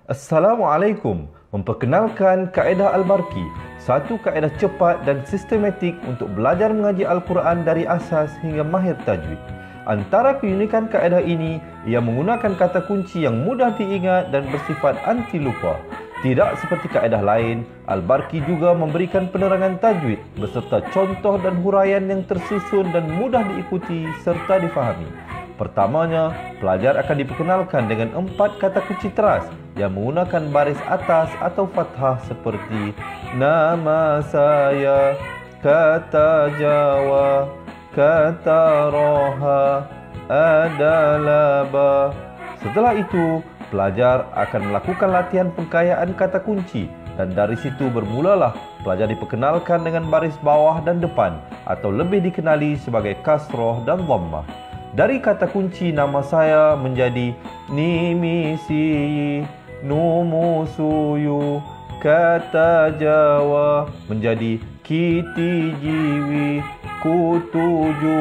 Assalamualaikum. Memperkenalkan kaedah Al-Barki, satu kaedah cepat dan sistematik untuk belajar mengaji Al-Quran dari asas hingga mahir tajwid. Antara keunikan kaedah ini, ia menggunakan kata kunci yang mudah diingat dan bersifat anti lupa. Tidak seperti kaedah lain, Al-Barki juga memberikan penerangan tajwid beserta contoh dan huraian yang tersusun dan mudah diikuti serta difahami. Pertamanya, pelajar akan diperkenalkan dengan 4 kata kunci teras yang menggunakan baris atas atau fathah seperti nama saya, kata Jawa, kata Roha, adalah ba. Setelah itu, pelajar akan melakukan latihan pengkayaan kata kunci dan dari situ bermulalah pelajar diperkenalkan dengan baris bawah dan depan atau lebih dikenali sebagai kasroh dan dhammah. Dari kata kunci nama saya menjadi nimisi, numusuyu, kata Jawa menjadi kiti jiwi, kutuju.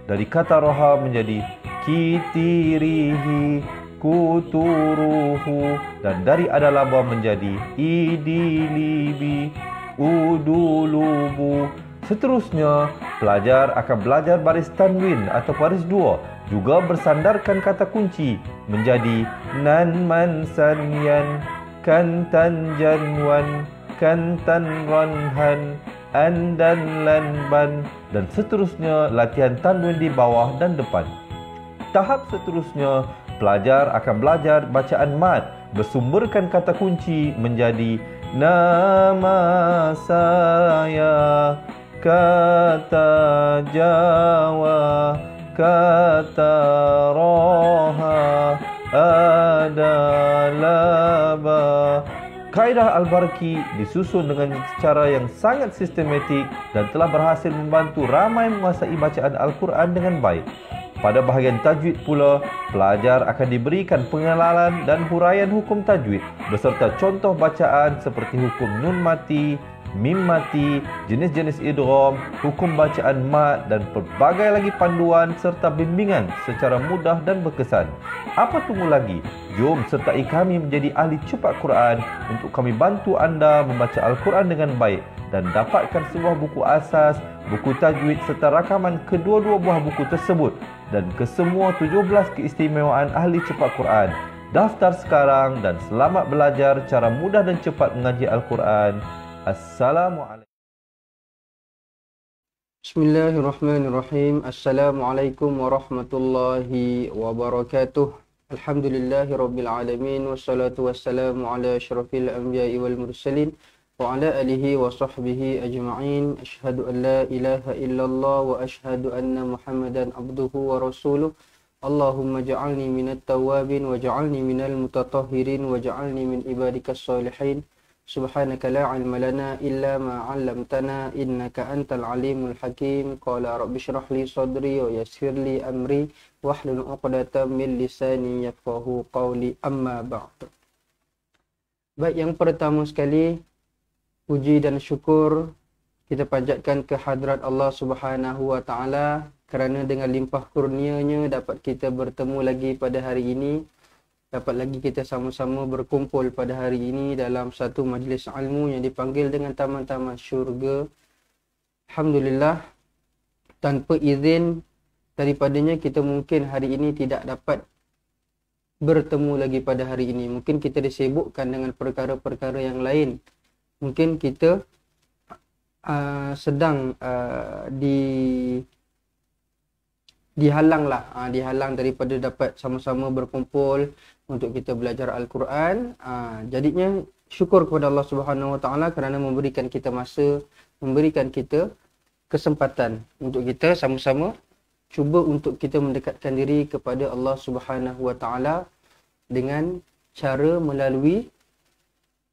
Dari kata roha menjadi kitirihi, kuturuhu. Dan dari adalaba menjadi idilibi, udulubu. Seterusnya, pelajar akan belajar baris tanwin atau baris dua, juga bersandarkan kata kunci menjadi nan man sanyan, kantan janwan, kantan ranhan, andan lanban, dan seterusnya latihan tanwin di bawah dan depan. Tahap seterusnya, pelajar akan belajar bacaan mad, bersumberkan kata kunci menjadi nama saya, kata Jawa, kata Roha, adalah ba. Kaedah Al-Barki disusun dengan cara yang sangat sistematik dan telah berhasil membantu ramai menguasai bacaan Al-Quran dengan baik. Pada bahagian tajwid pula, pelajar akan diberikan pengenalan dan huraian hukum tajwid beserta contoh bacaan seperti hukum nun mati, mim mati, jenis-jenis idgham, hukum bacaan mad dan pelbagai lagi panduan serta bimbingan secara mudah dan berkesan. Apa tunggu lagi? Jom sertai kami menjadi ahli cepat Quran untuk kami bantu anda membaca Al-Quran dengan baik dan dapatkan sebuah buku asas, buku tajwid serta rakaman kedua-dua buah buku tersebut dan kesemua 17 keistimewaan ahli cepat Quran. Daftar sekarang dan selamat belajar cara mudah dan cepat mengaji Al-Quran. Assalamualaikum. Bismillahirrahmanirrahim. Assalamualaikum warahmatullahi wabarakatuh. Alhamdulillahi rabbil alamin. Wassalatu wassalamu ala asyrafil anbiya'i wal mursalin wa ala alihi wa sahbihi ajma'in. Ashhadu an la ilaha illallah wa ashhadu anna Muhammadan abduhu wa rasuluh. Allahumma ja'alni minat tawabin wa ja'alni minal mutatahhirin wa ja'alni min ibadikas salihin. Subhanaka la ilma lana illa ma 'allamtana innaka antal alimul hakim. Qala rabbi shrah li sadri wa yassir li amri wahlul 'uqdatam min lisani yafqahu qawli, amma ba'd. Baik, yang pertama sekali, puji dan syukur kita panjatkan ke hadrat Allah Subhanahu wa taala kerana dengan limpah kurnianya dapat kita bertemu lagi pada hari ini. Dapat lagi kita sama-sama berkumpul pada hari ini dalam satu majlis ilmu yang dipanggil dengan taman-taman syurga. Alhamdulillah, tanpa izin daripadanya kita mungkin hari ini tidak dapat bertemu lagi pada hari ini. Mungkin kita disibukkan dengan perkara-perkara yang lain. Mungkin kita sedang dihalang daripada dapat sama-sama berkumpul untuk kita belajar Al-Quran. Jadinya syukur kepada Allah Subhanahu Wa Taala kerana memberikan kita masa, memberikan kita kesempatan untuk kita sama-sama cuba untuk kita mendekatkan diri kepada Allah Subhanahu Wa Taala dengan cara melalui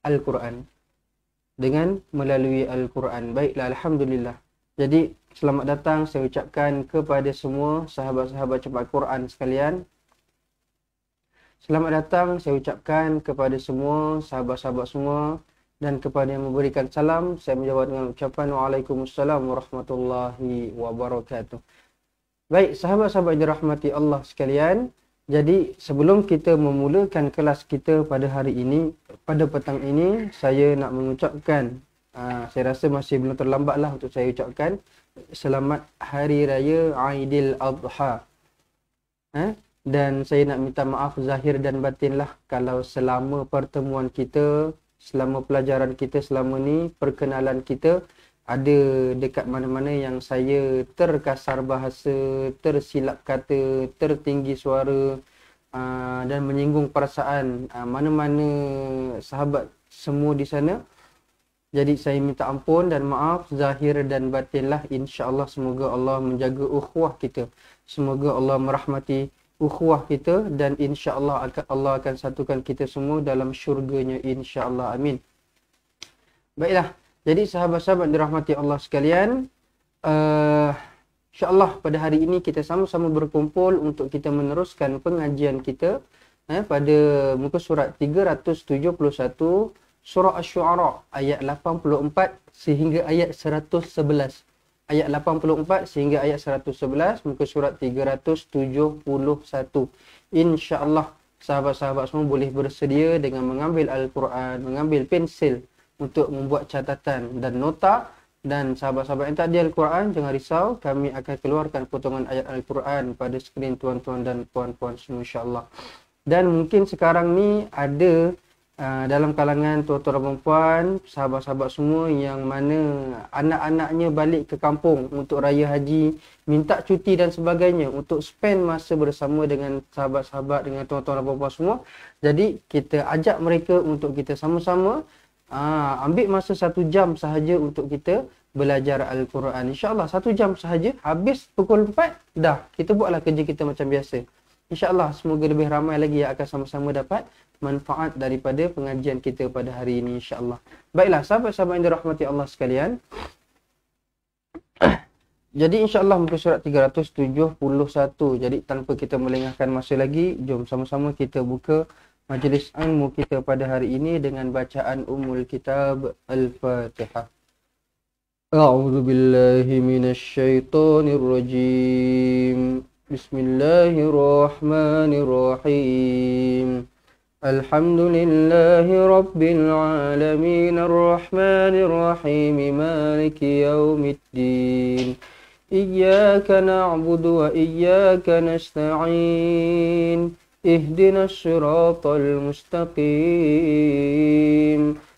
Al-Quran. Baiklah, alhamdulillah. Jadi selamat datang saya ucapkan kepada semua sahabat-sahabat cepat Quran sekalian. Selamat datang saya ucapkan kepada semua sahabat-sahabat semua dan kepada yang memberikan salam saya menjawab dengan ucapan Waalaikumsalam warahmatullahi wabarakatuh. Baik, sahabat-sahabat yang dirahmati Allah sekalian, Jadi sebelum kita memulakan kelas kita pada hari ini, pada petang ini, saya nak mengucapkan, saya rasa masih belum terlambatlah untuk saya ucapkan selamat Hari Raya Aidil Adha. Dan saya nak minta maaf zahir dan batin lah kalau selama pertemuan kita, selama pelajaran kita selama ni, perkenalan kita, ada dekat mana-mana yang saya terkasar bahasa, tersilap kata, tertinggi suara dan menyinggung perasaan mana-mana sahabat semua di sana. Jadi saya minta ampun dan maaf zahir dan batin lah. InsyaAllah semoga Allah menjaga ukhuwah kita. Semoga Allah merahmati ukhuwah kita dan insyaAllah Allah akan satukan kita semua dalam syurganya, insyaAllah. Amin. Baiklah. Jadi sahabat-sahabat dirahmati Allah sekalian, insyaAllah pada hari ini kita sama-sama berkumpul untuk kita meneruskan pengajian kita pada muka surat 371 surah Asy-Syu'ara ayat 84 sehingga ayat 111. Ayat 84 sehingga ayat 111 muka surat 371. InsyaAllah sahabat-sahabat semua boleh bersedia dengan mengambil Al-Quran, mengambil pensil untuk membuat catatan dan nota. Dan sahabat-sahabat yang tak ada Al-Quran, jangan risau, kami akan keluarkan potongan ayat Al-Quran pada skrin tuan-tuan dan puan-puan semua, insyaAllah. Dan mungkin sekarang ni ada dalam kalangan tuan-tuan dan puan, sahabat-sahabat semua yang mana anak-anaknya balik ke kampung untuk raya haji, minta cuti dan sebagainya untuk spend masa bersama dengan sahabat-sahabat, dengan tuan-tuan dan puan-puan semua. Jadi kita ajak mereka untuk kita sama-sama ambil masa 1 jam sahaja untuk kita belajar Al-Quran. InsyaAllah 1 jam sahaja, habis pukul 4, dah kita buatlah kerja kita macam biasa. InsyaAllah semoga lebih ramai lagi yang akan sama-sama dapat manfaat daripada pengajian kita pada hari ini, insyaAllah. Baiklah sahabat-sahabat yang dirahmati Allah sekalian. Jadi insyaAllah muka surat 371. Jadi tanpa kita melengahkan masa lagi, jom sama-sama kita buka majlis ilmu kita pada hari ini dengan bacaan Ummul Kitab Al-Fatihah. A'udzu billahi minasy syaithanir rajim. Bismillahirrahmanirrahim. Alhamdulillahi rabbil alamin arrahmanir rahim maliki yaumiddin. Iyyaka na'budu wa iyyaka nasta'in. اهدنا الصراط المستقيم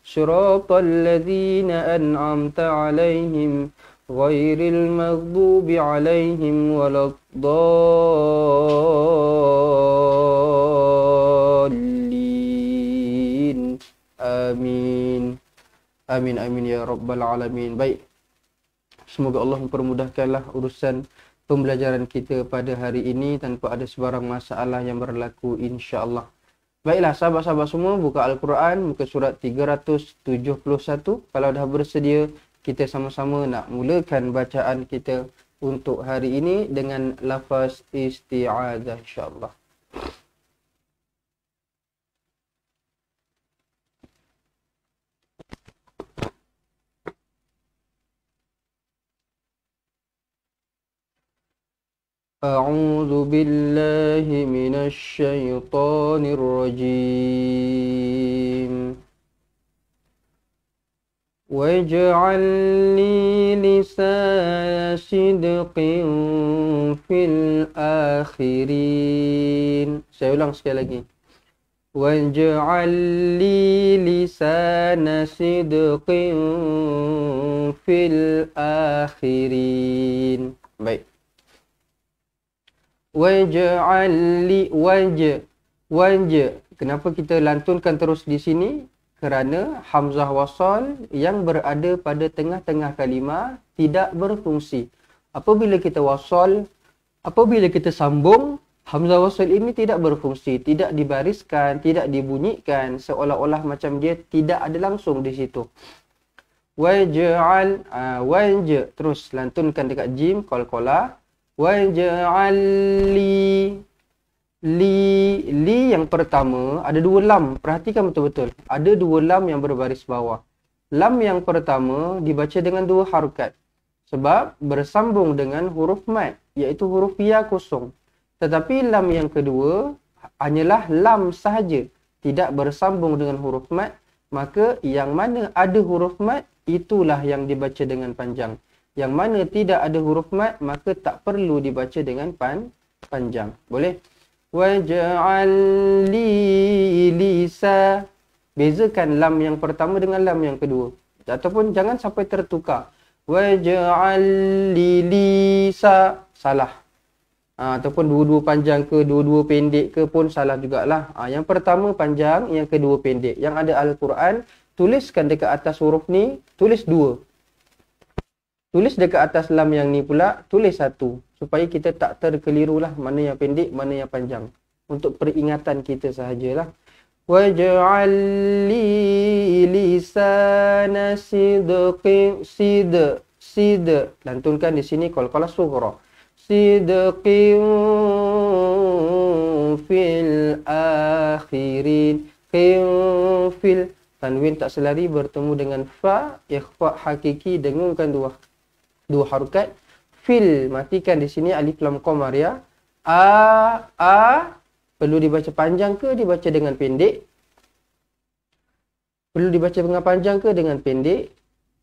صراط الذين أنعمت عليهم غير المغضوب عليهم ولا الضالين آمين آمين آمين يا رب العالمين. Baik, semoga Allah mempermudahkanlah urusan pembelajaran kita pada hari ini tanpa ada sebarang masalah yang berlaku, insya-Allah. Baiklah sahabat-sahabat semua, buka Al-Quran muka surat 371. Kalau dah bersedia, kita sama-sama nak mulakan bacaan kita untuk hari ini dengan lafaz isti'adzah, insya-Allah. أعوذ بالله من الشيطان الرجيم. واجعل لي لسان صدق في الآخرين. Saya ulang sekali lagi. واجعل لي لسان صدق في الآخرين. Baik. Waj'alli waj. Kenapa kita lantunkan terus di sini? Kerana hamzah wasal yang berada pada tengah-tengah kalimah tidak berfungsi. Apabila kita wasal, apabila kita sambung, hamzah wasal ini tidak berfungsi, tidak dibariskan, tidak dibunyikan, seolah-olah macam dia tidak ada langsung di situ. Waj'al terus lantunkan dekat jim qalqalah. Waj'alli li yang pertama ada 2 lam. Perhatikan betul-betul. Ada 2 lam yang berbaris bawah. Lam yang pertama dibaca dengan 2 harokat sebab bersambung dengan huruf mad, iaitu huruf ya kosong. Tetapi lam yang kedua hanyalah lam sahaja, tidak bersambung dengan huruf mat. Maka yang mana ada huruf mat, itulah yang dibaca dengan panjang. Yang mana tidak ada huruf mat, maka tak perlu dibaca dengan panjang. Boleh? Waj'al li lisa. Bezakan lam yang pertama dengan lam yang kedua. Ataupun jangan sampai tertukar. Waj'al li lisa. Salah. Ataupun dua-dua panjang ke, dua-dua pendek ke pun salah jugalah. Yang pertama panjang, yang kedua pendek. Yang ada Al-Quran, tuliskan dekat atas huruf ni, tulis dua. Tulis dekat atas lam yang ni pula, tulis satu. Supaya kita tak terkelirulah mana yang pendek, mana yang panjang. Untuk peringatan kita sahajalah. Waj'al li lisana sidqin sid. Lantunkan di sini qalqalah sughra. Sidqin fil akhirin. Fil. Tanwin tak selari bertemu dengan fa. Ikhfa hakiki, dengungkan dua harokat. Fil, matikan di sini alif lam qamar ya. Perlu dibaca panjang ke dibaca dengan pendek? Perlu dibaca dengan panjang ke dengan pendek?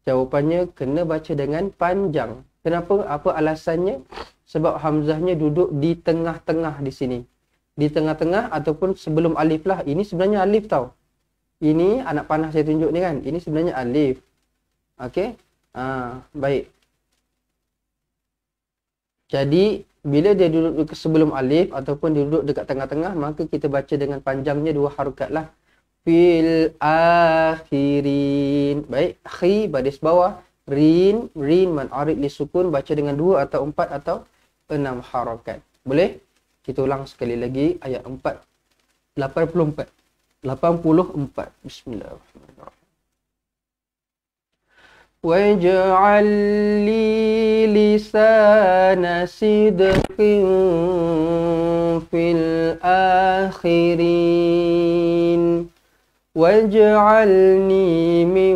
Jawapannya kena baca dengan panjang. Kenapa? Apa alasannya? Sebab hamzahnya duduk di tengah-tengah di sini. Di tengah-tengah ataupun sebelum alif lah. Ini sebenarnya alif tau. Ini anak panah saya tunjuk ni kan. Ini sebenarnya alif. Okey. Baik. Jadi bila dia duduk sebelum alif ataupun dia duduk dekat tengah-tengah, maka kita baca dengan panjangnya dua harokat lah. Fil akhirin. Baik. Khi baris bawah. Rin man arid li sukun, baca dengan 2 atau 4 atau 6 harakat. Boleh? Kita ulang sekali lagi ayat 84. Bismillahirrahmanirrahim. Waj'al li lisana sidqin fil akhirin. Waj'alni min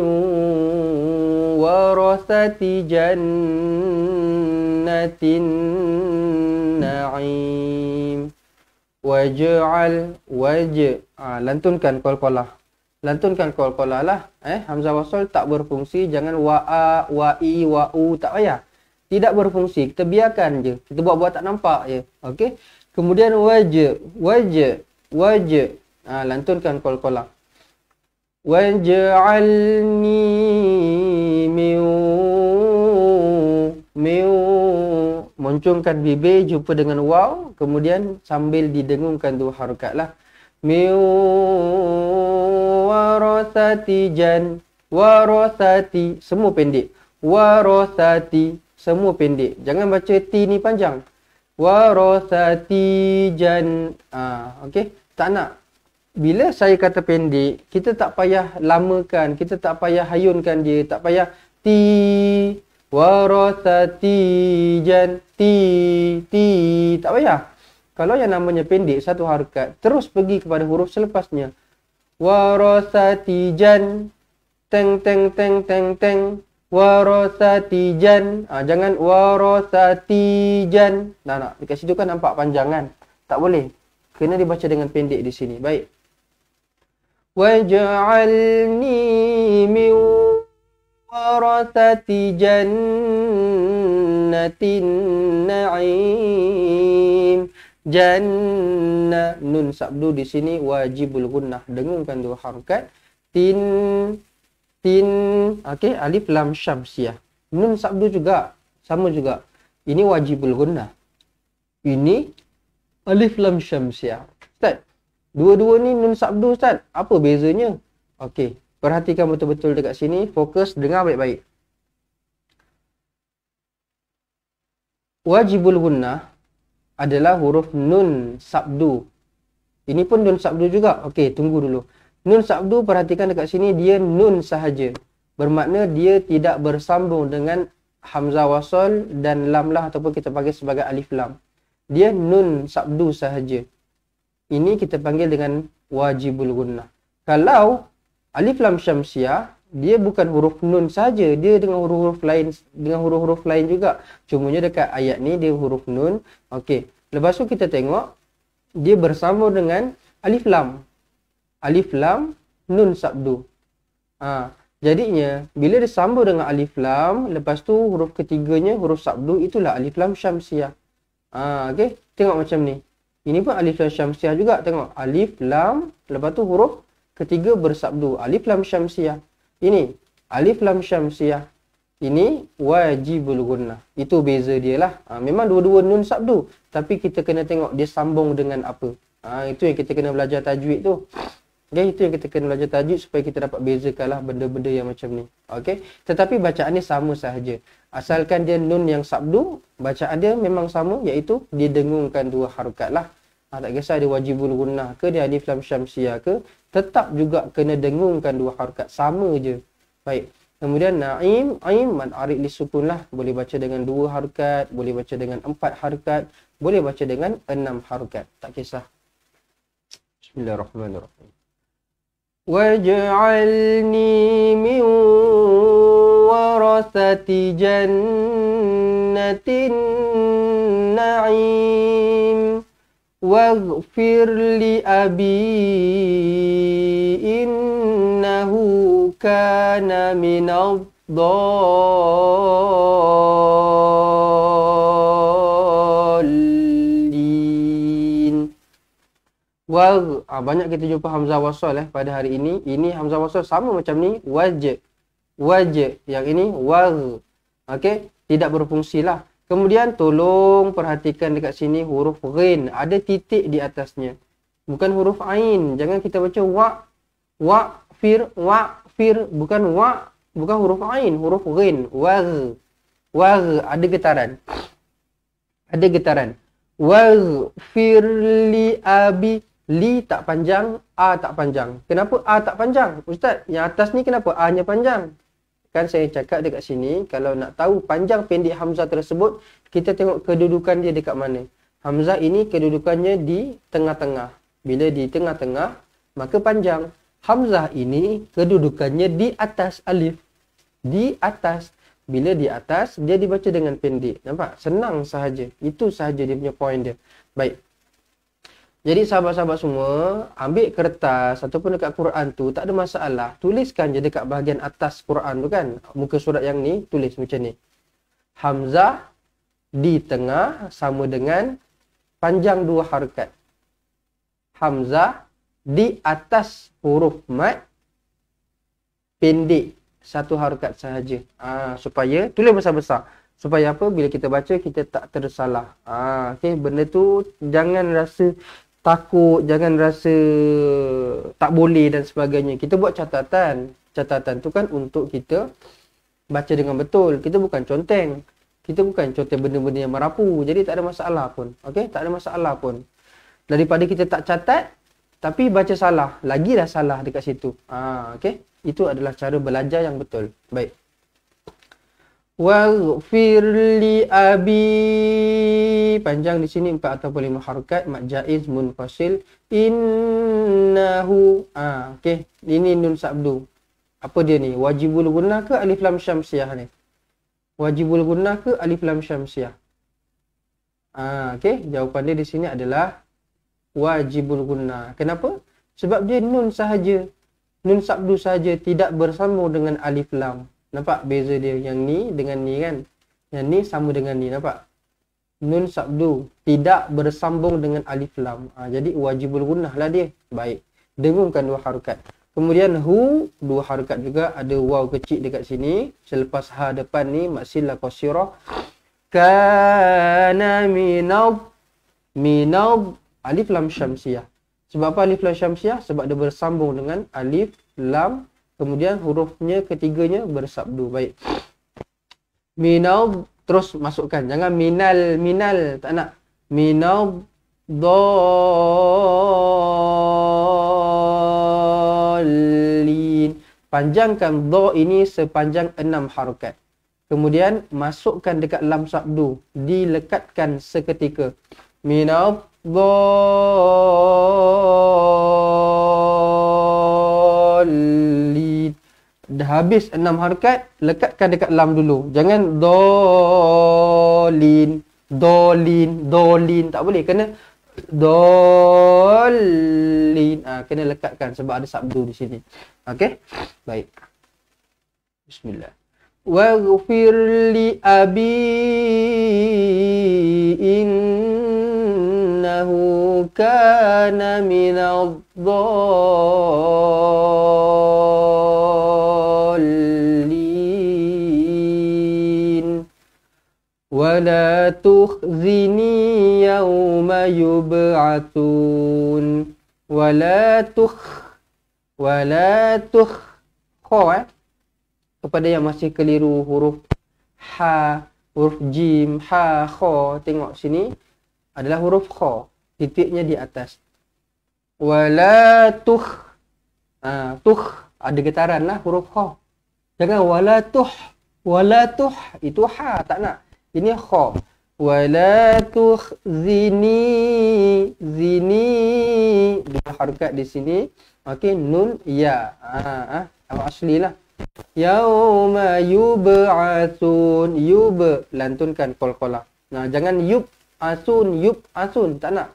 warathati jannatin na'im. Waj'al lantunkan qalqalah. Lantunkan qalqalah lah. Hamzah wasal tak berfungsi. Jangan wa'a, wa'i, wa'u. Tak payah. Tidak berfungsi. Kita biarkan je. Kita buat-buat tak nampak je. Okey. Kemudian waj'. Lantunkan qalqalah. Waj'alni min muncungkan bibir jumpa dengan waw, kemudian sambil didengungkan dua harokat lah. Min warathati warathati semua pendek. Warathati semua pendek. Jangan baca ti ni panjang. Warathati okey, tak nak. Bila saya kata pendek, kita tak payah lamakan, kita tak payah hayunkan dia, tak payah ti warathati ti, tak payah. Kalau yang namanya pendek satu harakat, terus pergi kepada huruf selepasnya. Warathati teng warathati jangan warathati nak dekat situ kan nampak panjangan. Tak boleh. Kena dibaca dengan pendek di sini. Baik. Waj'alni min warathati jannatin na'im. Jannah, nun sabdu di sini wajibul gunnah. Dengungkan dua harakat. Tin. Okey, alif lam syamsiah. Nun sabdu juga, sama juga. Ini wajibul gunnah. Ini alif lam syamsiah. Ustaz, dua-dua ni nun sabdu Ustaz. Apa bezanya? Okey, perhatikan betul-betul dekat sini. Fokus, dengar baik-baik. Wajibul gunnah adalah huruf nun sabdu. Ini pun nun sabdu juga. Okey, tunggu dulu. Nun sabdu, perhatikan dekat sini, dia nun sahaja. Bermakna dia tidak bersambung dengan hamzah wasal dan lam lah ataupun kita panggil sebagai alif lam. Dia nun sabdu sahaja. Ini kita panggil dengan wajibul gunnah. Kalau alif lam syamsiah, dia bukan huruf nun saja, dia dengan huruf-huruf lain juga. Cumanya dekat ayat ni dia huruf nun. Okey, Lepas tu kita tengok dia bersambung dengan alif lam. Alif lam nun sabdu. Jadinya bila disambung dengan alif lam, lepas tu huruf ketiganya huruf sabdu, itulah alif lam syamsiah. Okey, tengok macam ni. Ini pun alif lam syamsiah juga. Tengok alif lam, lepas tu huruf ketiga bersabdu, alif lam syamsiah. Ini alif lam syamsiah. Ini wajibul gunnah. Itu beza dia lah. Memang dua-dua nun sabdu, tapi kita kena tengok dia sambung dengan apa. Itu yang kita kena belajar tajwid tu. Okay, itu yang kita kena belajar tajwid supaya kita dapat bezakanlah benda-benda yang macam ni. Okay, tetapi bacaan ni sama sahaja. Asalkan dia nun yang sabdu, bacaan dia memang sama, iaitu dia dengungkan dua harokat lah. Tak kisah dia wajibul gunnah ke, dia alif lam syamsiah ke, tetap juga kena dengungkan dua harokat. Sama je. Baik. Kemudian na'im, aim, mad arid li sukun lah. Boleh baca dengan 2 harokat, boleh baca dengan 4 harokat, boleh baca dengan 6 harokat. Tak kisah. Bismillahirrahmanirrahim. Waj'alni min warasati jannatin na'im waghfir li abi innahu kana minadh dallin. Banyak kita jumpa hamzah wasal pada hari ini. Ini hamzah wasal sama macam ni, waj. Yang ini wagh. Okey, tidak berfungsi lah. Kemudian tolong perhatikan dekat sini huruf ghin, ada titik di atasnya. Bukan huruf ain. Jangan kita baca fir, bukan bukan huruf ain, huruf ghin, wagh, ada getaran. Waghfir li abi, li tak panjang, a tak panjang. Kenapa a tak panjang? Ustaz, yang atas ni kenapa a-nya panjang? Kan saya cakap dekat sini, kalau nak tahu panjang pendek hamzah tersebut, kita tengok kedudukan dia dekat mana. Hamzah ini kedudukannya di tengah-tengah. Bila di tengah-tengah, maka panjang. Hamzah ini kedudukannya di atas alif. Di atas. Bila di atas, dia dibaca dengan pendek. Nampak? Senang sahaja. Itu sahaja dia punya point dia. Baik. Jadi sahabat-sahabat semua, ambil kertas ataupun dekat Quran tu, tak ada masalah. Tuliskan je dekat bahagian atas Quran tu kan. Muka surat yang ni, tulis macam ni. Hamzah di tengah sama dengan panjang 2 harakat. Hamzah di atas huruf mad pendek 1 harakat sahaja. Supaya tulis besar-besar. Supaya apa? Bila kita baca kita tak tersalah. Okey, benda tu jangan rasa takut, jangan rasa tak boleh dan sebagainya. Kita buat catatan. Catatan tu kan untuk kita baca dengan betul. Kita bukan conteng. Kita bukan conteng benda-benda yang merapu. Jadi tak ada masalah pun. Okey, tak ada masalah pun. Daripada kita tak catat tapi baca salah, lagilah salah dekat situ. Okey. Itu adalah cara belajar yang betul. Baik. Waghfir li abi, panjang di sini 4 atau 5 harakat, mad jaiz munfasil. Innahu. Okey, ini nun sabdu. Apa dia ni? Wajibul gunnah ke alif lam syamsiah ni? Wajibul gunnah ke alif lam syamsiah? Okey, jawapan dia di sini adalah wajibul gunnah. Kenapa? Sebab dia nun sahaja. Nun sabdu saja, tidak bersambung dengan alif lam. Nampak beza dia? Yang ni dengan ni kan? Yang ni sama dengan ni, nampak? Nun sabdu, tidak bersambung dengan alif lam. Jadi wajibul gunnah lah dia. Baik. Dengungkan 2 harakat. Kemudian hu, 2 harakat juga. Ada waw kecil dekat sini. Selepas ha depan ni, maksilah qasirah. Kana minad alif lam syamsiah. Sebab apa alif lam syamsiah? Sebab dia bersambung dengan alif lam, kemudian hurufnya ketiganya bersabdu. Baik. Minal, terus masukkan. Jangan minal, tak nak. Minal dallin. Panjangkan dha ini sepanjang 6 harakat. Kemudian masukkan dekat lam sabdu, dilekatkan seketika. Minal dallin. Dah habis 6 harakat, lekatkan dekat lam dulu. Jangan dallin. dolin tak boleh, kena dolin. Kena lekatkan sebab ada sabdu di sini. Okey, baik. Bismillah. Waghfir li abi innahu kana minadh-dhallin wala tukhzini yawma yub'atsun wala tukh kepada yang masih keliru huruf ha, huruf jim, ha, kha. Tengok sini adalah huruf kha, titiknya di atas. Wala tukh. Tukh ada getaran lah huruf kha. Jangan wala tuh. Itu ha, tak nak. Ini kha. Wala tukhzini. Zini dua harakat di sini. Okey, nun ya. Asli lah. Yauma yub'atsun, lantunkan qalqalah. Jangan asun, tak nak.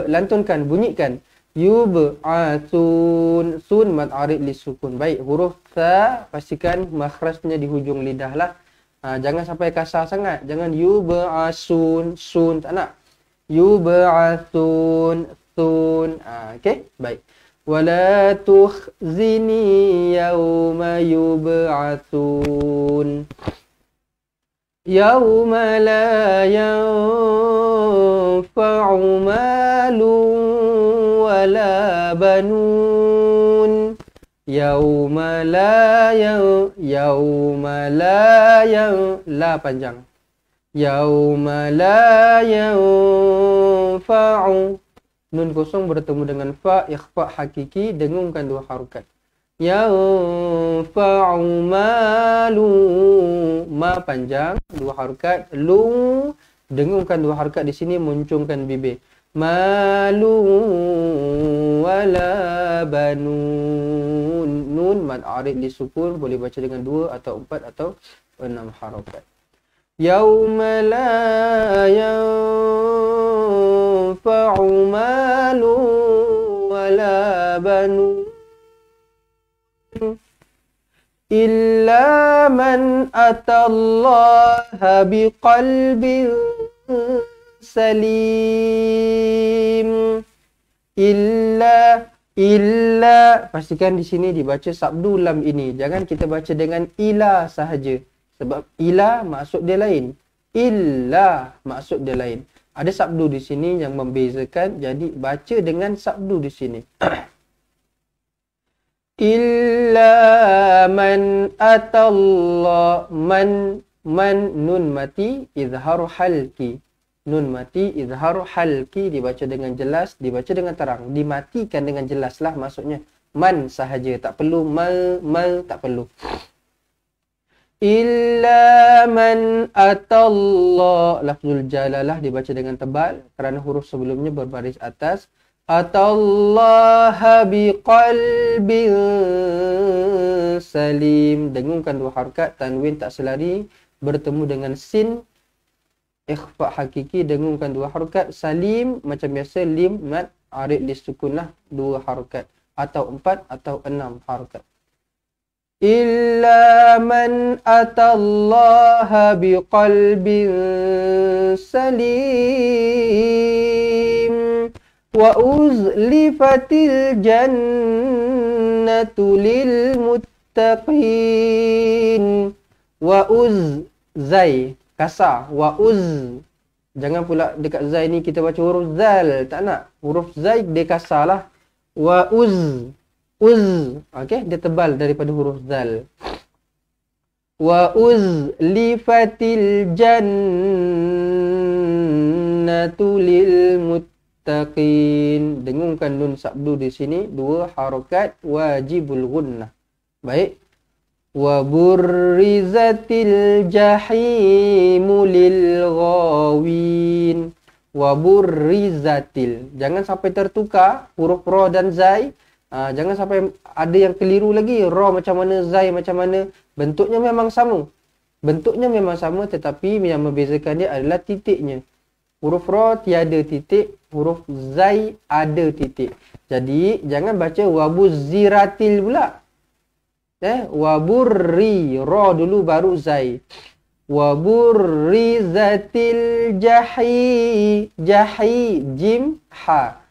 Lantunkan, bunyikan. Yub'atsun, sun mad arid li sukun. Baik, huruf ta pastikan makhrajnya di hujung lidah lah. Jangan sampai kasar sangat. Jangan yub'atsun, sun, tak nak. Yub'atsun, sun. Okey, baik. Wala tukhzini yawma yub'atsun yawma la yanfa'u malun wala banun yawma la panjang yawma la yanfa'u nun kosong bertemu dengan fa, ikhfa hakiki, dengungkan dua harokat. Yanfa'u malu, ma panjang, dua harokat. Lu, dengungkan dua harokat di sini, muncungkan bibir. Malu wala banun. Nun mad arid li sukun, boleh baca dengan 2 atau 4 atau 6 harokat. Yauma la yanfa'u malu wala banun illa man atallaha biqalbin salim. Illa pastikan di sini dibaca sabdu lam ini. Jangan kita baca dengan ila sahaja. Sebab ila maksud dia lain. Illa maksud dia lain. Ada sabdu di sini yang membezakan. Jadi baca dengan sabdu di sini. Illa man atallah. Man nun mati izharu halki. Nun mati izharu halki dibaca dengan jelas, dibaca dengan terang. Dimatikan dengan jelas lah maksudnya. Man sahaja. Tak perlu mal tak perlu. Illa man atallah. Lafzul jalalah dibaca dengan tebal kerana huruf sebelumnya berbaris atas. Atallaha biqalbin salim. Dengungkan dua harakat, tanwin tak selari, bertemu dengan sin, ikhfa hakiki, dengungkan dua harakat. Salim macam biasa, lim mad arid li sukun lah, dua harakat atau 4 atau 6 harakat. Illa man atallaha biqalbin salim wa uzlifatil jannatu lil muttaqin. Wa uz zai kasar, wa uz. Jangan pula dekat zai ni kita baca huruf zal, tak nak. Huruf zai dia kasar lah. Wa uz. Okey, dia tebal daripada huruf zal. Wa uzlifatil jannatu lil muttaqin. Dengungkan nun sabdu di sini, 2 harakat, wajibul gunnah. Baik. Wa burrizatil jahimu lil ghawin. Wa burrizatil. Jangan sampai tertukar huruf ra dan zai. Jangan sampai ada yang keliru lagi. Ra macam mana, zai macam mana. Bentuknya memang sama. Bentuknya memang sama tetapi yang membezakan dia adalah titiknya. Huruf ra tiada titik, huruf zai ada titik. Jadi jangan baca wabuziratil pula. Waburri, ra dulu baru zai. Waburrizatil jahi, jim ha.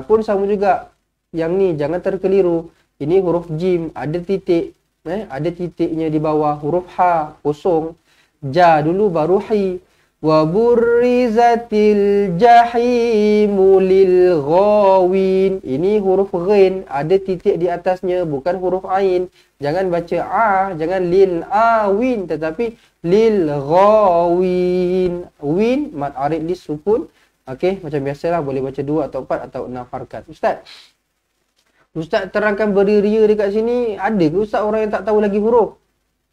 Pun sama juga. Yang ni jangan terkeliru. Ini huruf jim ada titik. Ada titiknya di bawah. Huruf ha kosong. Ja dulu baru hi. Wa burrizatil jahimu lil ghawin. Ini huruf ghain, ada titik di atasnya, bukan huruf ain. Jangan baca jangan lil awin, tetapi lil ghawin. Win mad arid li sukun. Okey, macam biasalah boleh baca 2 atau 4 atau 6 harakat. Ustaz terangkan beria dekat sini, ada ke ustaz orang yang tak tahu lagi huruf?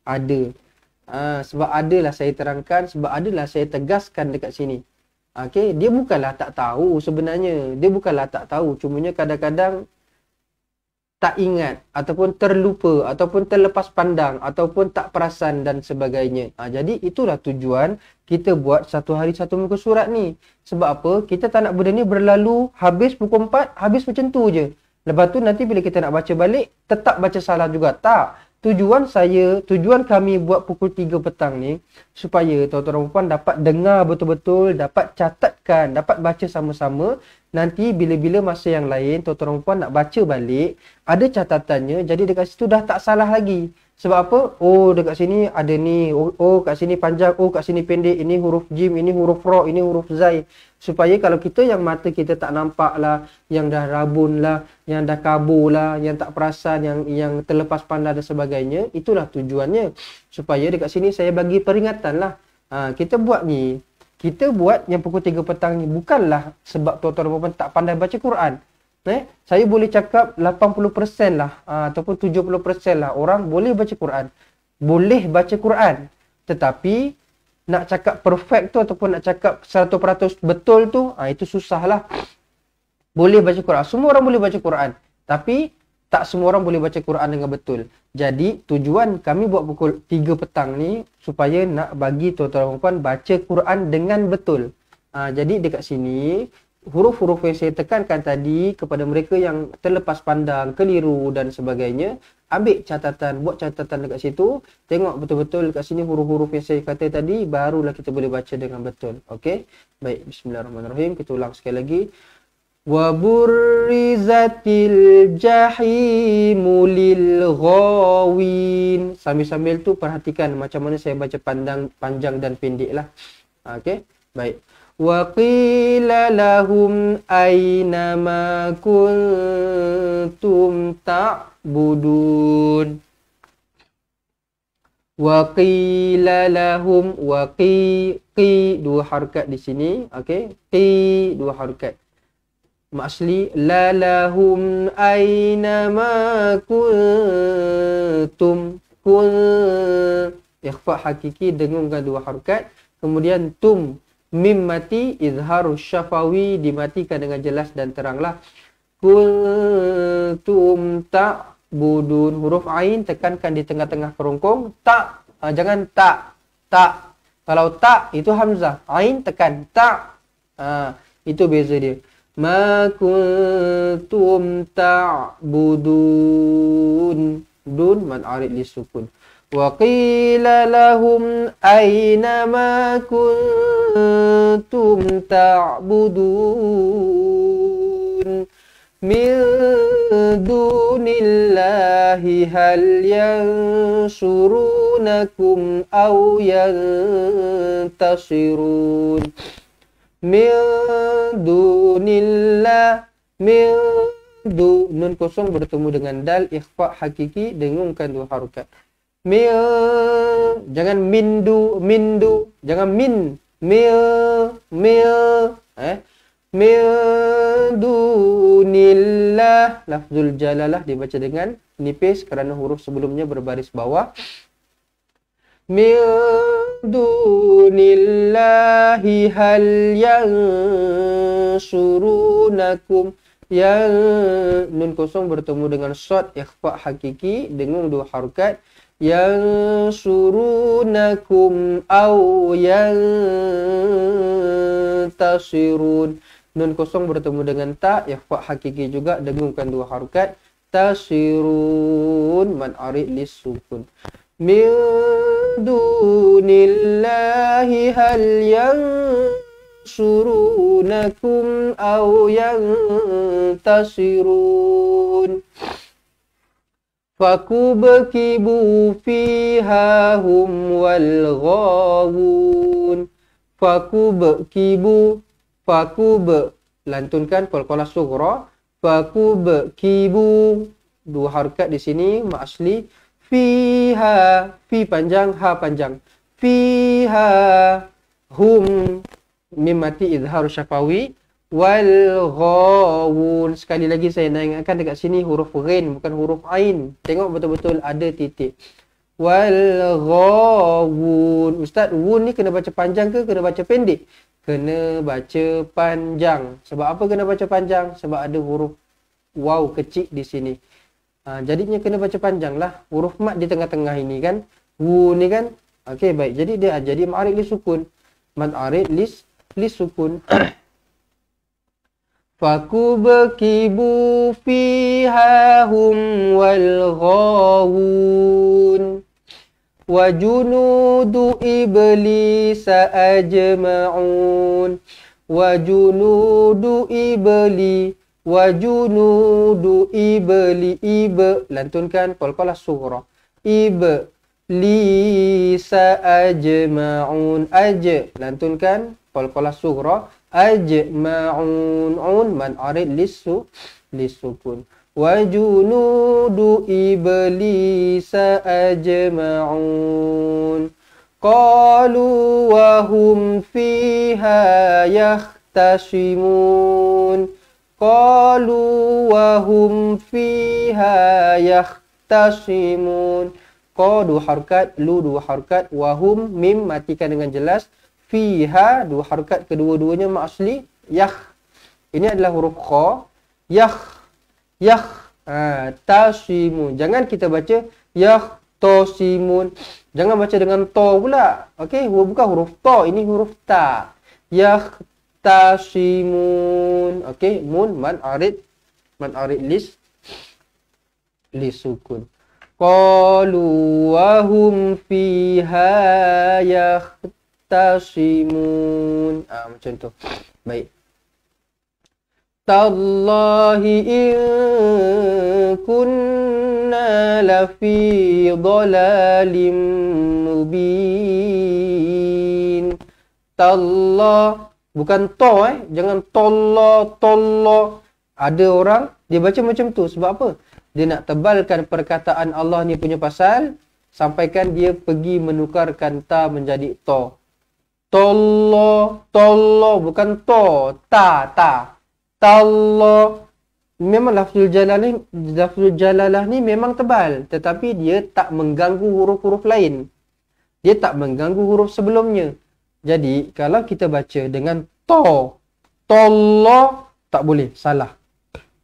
Ada. Sebab adalah saya terangkan, sebab adalah saya tegaskan dekat sini. Okey, dia bukanlah tak tahu sebenarnya. Dia bukanlah tak tahu, cumanya kadang-kadang tak ingat ataupun terlupa ataupun terlepas pandang ataupun tak perasan dan sebagainya. Jadi itulah tujuan kita buat satu hari satu muka surat ni. Sebab apa? Kita tak nak benda ni berlalu habis pukul 4, habis macam tu je. Lepas tu nanti bila kita nak baca balik tetap baca salah juga. Tak. Tujuan kami buat pukul 3 petang ni supaya tuan-tuan dan puan dapat dengar betul-betul, dapat catatkan, dapat baca sama-sama. Nanti bila-bila masa yang lain tuan-tuan dan puan nak baca balik, ada catatannya, jadi dekat situ dah tak salah lagi. Sebab apa? Oh, dekat sini ada ni. Oh, kat sini panjang. Oh, kat sini pendek. Ini huruf jim, ini huruf ra, ini huruf zai. Supaya kalau kita yang mata kita tak nampak lah, yang dah rabun lah, yang dah kabur lah, yang tak perasan, yang terlepas pandang dan sebagainya, itulah tujuannya. Supaya dekat sini saya bagi peringatan lah. Kita buat ni, kita buat yang pukul 3 petang ni bukanlah sebab tuan-tuan dan puan tak pandai baca Quran. Saya boleh cakap 80% lah ataupun 70% lah orang boleh baca Quran. Boleh baca Quran. Tetapi nak cakap perfect tu ataupun nak cakap 100% betul tu, itu susah lah. Boleh baca Quran. Semua orang boleh baca Quran. Tapi tak semua orang boleh baca Quran dengan betul. Jadi tujuan kami buat pukul 3 petang ni supaya nak bagi tuan-tuan dan puan baca Quran dengan betul. Jadi dekat sini huruf-huruf yang saya tekankan tadi kepada mereka yang terlepas pandang, keliru dan sebagainya, ambil catatan, buat catatan dekat situ, tengok betul-betul dekat sini huruf-huruf yang saya kata tadi, barulah kita boleh baca dengan betul. Okey? Baik, bismillahirrahmanirrahim. Kita ulang sekali lagi. Wa burrizatil jahimu lil ghawin. Sambil-sambil tu perhatikan macam mana saya baca panjang dan pendek lah. Okey? Baik. Wa qila lahum aina ma kuntum ta'budun. Wa qila lahum, wa qi dua harakat di sini, okey? Qi dua harakat. Asli la lahum aina ma kuntum, ikhfa hakiki dengungkan dua harakat. Kemudian tum mim mati, izharus syafawi dimatikan dengan jelas dan teranglah. Kuntum ta'budun, huruf ain tekankan di tengah-tengah kerongkong. Tak, jangan tak. Kalau tak itu hamzah, ain tekan tak. Itu beza dia. Ma kuntum ta'budun, dun man arid li sukun. Wa qila lahum aina ma kuntum ta'budun min dunillahi hal yansurunakum aw yantasirun. Min dunillah, nun kosong bertemu dengan dal, ikhfa hakiki dengungkan dua harakat. Jangan mindu, jangan min dunillah, lafzul jalalah dibaca dengan nipis kerana huruf sebelumnya berbaris bawah. Min dunillahi hal yansurunakum, yang nun kosong bertemu dengan shad, ikhfa hakiki dengung dua harakat. yansurunakum aw yantasirun. Nun kosong bertemu dengan ta, ikhfa hakiki juga, dengungkan dua harokat. Tasirun mad arid lis sukun. Min dunillahi hal yansurunakum aw yantasirun. Fakubkibu fiha hum wal ghawun. Fakubkibu, fakub lantunkan qalqalah sughra. Fakubkibu, dua harakat di sini mak asli. Fiha, fi panjang, ha panjang. Fiha hum, mim mati izhar syafawi. Wal ghawun. Sekali lagi saya nak ingatkan dekat sini huruf ghin bukan huruf ain. Tengok betul-betul ada titik. Wal ghawun. Ustaz, wun ni kena baca panjang ke kena baca pendek? Kena baca panjang. Sebab apa kena baca panjang? Sebab ada huruf waw kecil di sini. Jadinya kena baca panjang lah. Huruf mat di tengah-tengah ini kan. Wun ni kan. Okey, baik. Jadi dia jadi ma'arid li sukun. Mad arid lis sukun. Fakubkibu fiha hum wal ghawun wa junudu iblisa ajma'un wa junudu ibli wa junudu ibli lantunkan qalqalah sughra iblisa ajma'un lantunkan qalqalah sughra ajma'un man arid lisukun wa junudu iblisa ajma'un qalu wa hum fiha yahtasimun qalu wa hum fiha yahtasimun. Qa dua harakat, lu dua harakat, wa hum mim matikan dengan jelas. Fiha dua harakat, kedua-duanya mak asli yah. Ini adalah huruf kha. Yah tasimun. Jangan kita baca yah tasimun. Jangan baca dengan ta pula. Okey, bukan huruf ta, ini huruf ta. Yah tasimun. Okey, mun mad arid lis sukun. Qalu wa hum fiha yahtasimun. Macam tu. Baik. Tallahi in kunna lafi dhalalim mubin. Tallah bukan to jangan tollah. Ada orang dia baca macam tu sebab apa? Dia nak tebalkan perkataan Allah ni punya pasal, sampaikan dia pergi menukarkan ta menjadi to. Tollah bukan to, ta. Tallah. Memang lafzul jalalah ni memang tebal, tetapi dia tak mengganggu huruf-huruf lain. Dia tak mengganggu huruf sebelumnya. Jadi kalau kita baca dengan to, tollah, tak boleh, salah.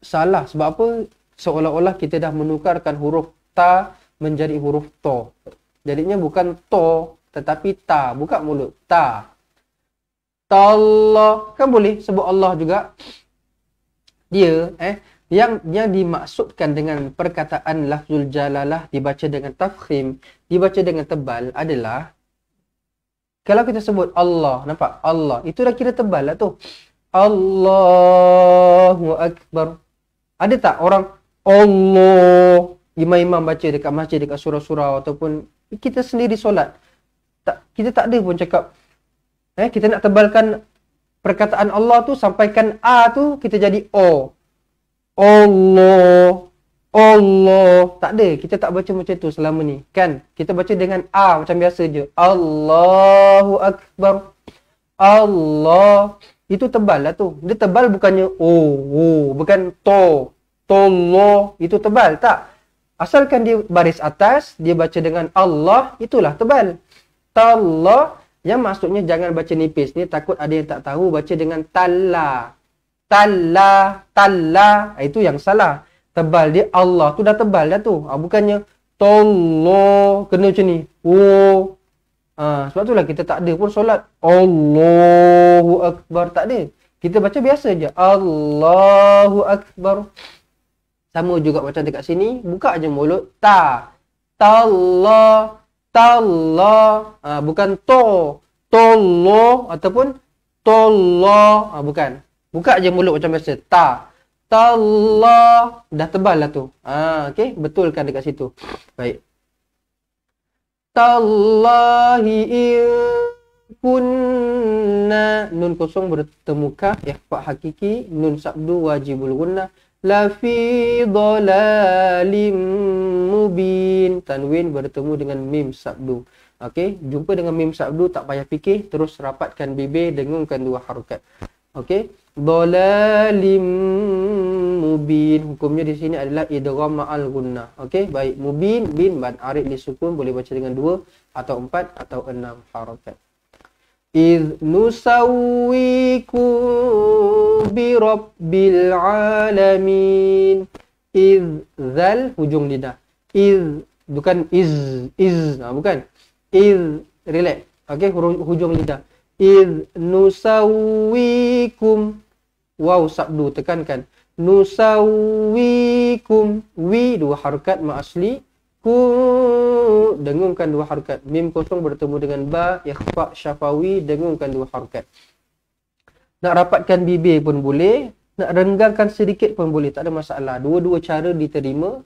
Sebab apa? Seolah-olah kita dah menukarkan huruf ta menjadi huruf to. Jadinya bukan to tetapi ta. Buka mulut. Ta. Tallah. Kan boleh sebut Allah juga. Dia yang dimaksudkan dengan perkataan lafzul jalalah dibaca dengan tafkhim, dibaca dengan tebal adalah kalau kita sebut Allah, nampak? Allah. Itu dah kira tebal lah tu. Allahu Akbar. Ada tak orang Allah, imam-imam baca dekat masjid, dekat surau-surau ataupun kita sendiri solat. Kita tak ada pun cakap kita nak tebalkan perkataan Allah tu, sampaikan A tu kita jadi O. Allah. Tak ada. Kita tak baca macam tu selama ni. Kan? Kita baca dengan A macam biasa je. Allahu Akbar. Allah. Itu tebal lah tu. Dia tebal bukannya bukan to. Tollah. Itu tebal. Tak. Asalkan dia baris atas, dia baca dengan Allah, itulah tebal. Tallah, yang maksudnya jangan baca nipis ni, takut ada yang tak tahu baca dengan talla. Talla, itu yang salah. Tebal dia Allah tu dah tebal dah tu. Bukannya Tallah, kena macam ni. Oh. Sebab itulah kita tak ada pun solat Allahu Akbar, tak ada. Kita baca biasa je, Allahu Akbar. Sama juga macam dekat sini, buka je mulut, tallah, bukan tallah ataupun tallah, bukan. Buka je mulut macam biasa, tallah, dah tebal lah tu. Okey, betulkan dekat situ. Baik. Tallahi in kunna, nun kosong bertemu kaf, ikhfa hakiki, nun sabdu wajibul gunnah, la fi dhalalim mubin, tanwin bertemu dengan mim sabdu. Okey, jumpa dengan mim sabdu tak payah fikir, terus rapatkan bibir, dengungkan dua harakat. Okey, dhalalim mubin, hukumnya di sini adalah idgham ma'al gunnah. Okey, baik, mubin, bin, mad arid disukun, boleh baca dengan 2 atau 4 atau 6 harakat. Idh nusawwikum bi rabbil alamin. Idh, zal, hujung lidah. Idh, bukan bukan. Idh, relax. Okey, hujung lidah. Idh nusawwikum, waw sabdu, tekankan. Nusawwikum, wi 2 harakat ma asli, ku dengungkan 2 harakat. Mim kosong bertemu dengan ba, ikhfa syafawi, dengungkan 2 harakat. Nak rapatkan bibir pun boleh, nak renggangkan sedikit pun boleh, tak ada masalah. Dua-dua cara diterima.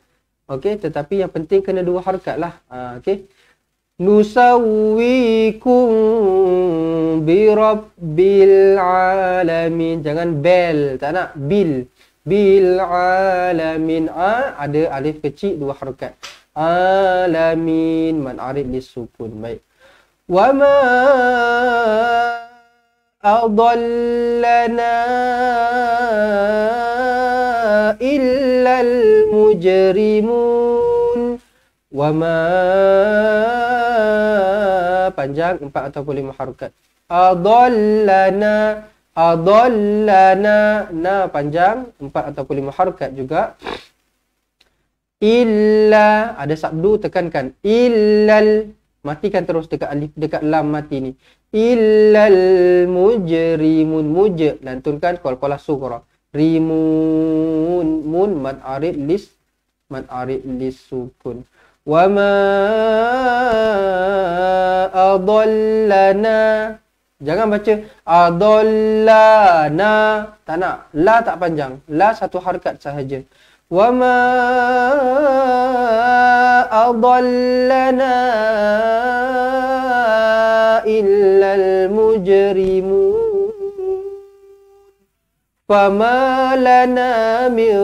Okey, tetapi yang penting kena 2 harakat lah. Okey. Nusawwikum bi rabbil alamin. Jangan bel, tak nak bil. Bil alamin. Ada alif kecil 2 harakat. Alamin, man arid lisukun. Baik. Wa ma adallana illal mujrimun. Wa ma, panjang 4 ataupun 5 harakat. Adallana, na panjang 4 ataupun 5 harakat juga. Illa, ada sabdu, tekankan. Illal, matikan terus dekat alif, dekat lam mati ni. Illal mujrimun, lantunkan qalqalah sughra. Rimun, mun mad arid lis sukun. Wa ma adallana, jangan baca adallana, tak nak, la tak panjang, la 1 harakat sahaja. Wa ma adallana illal mujrimun fama lana min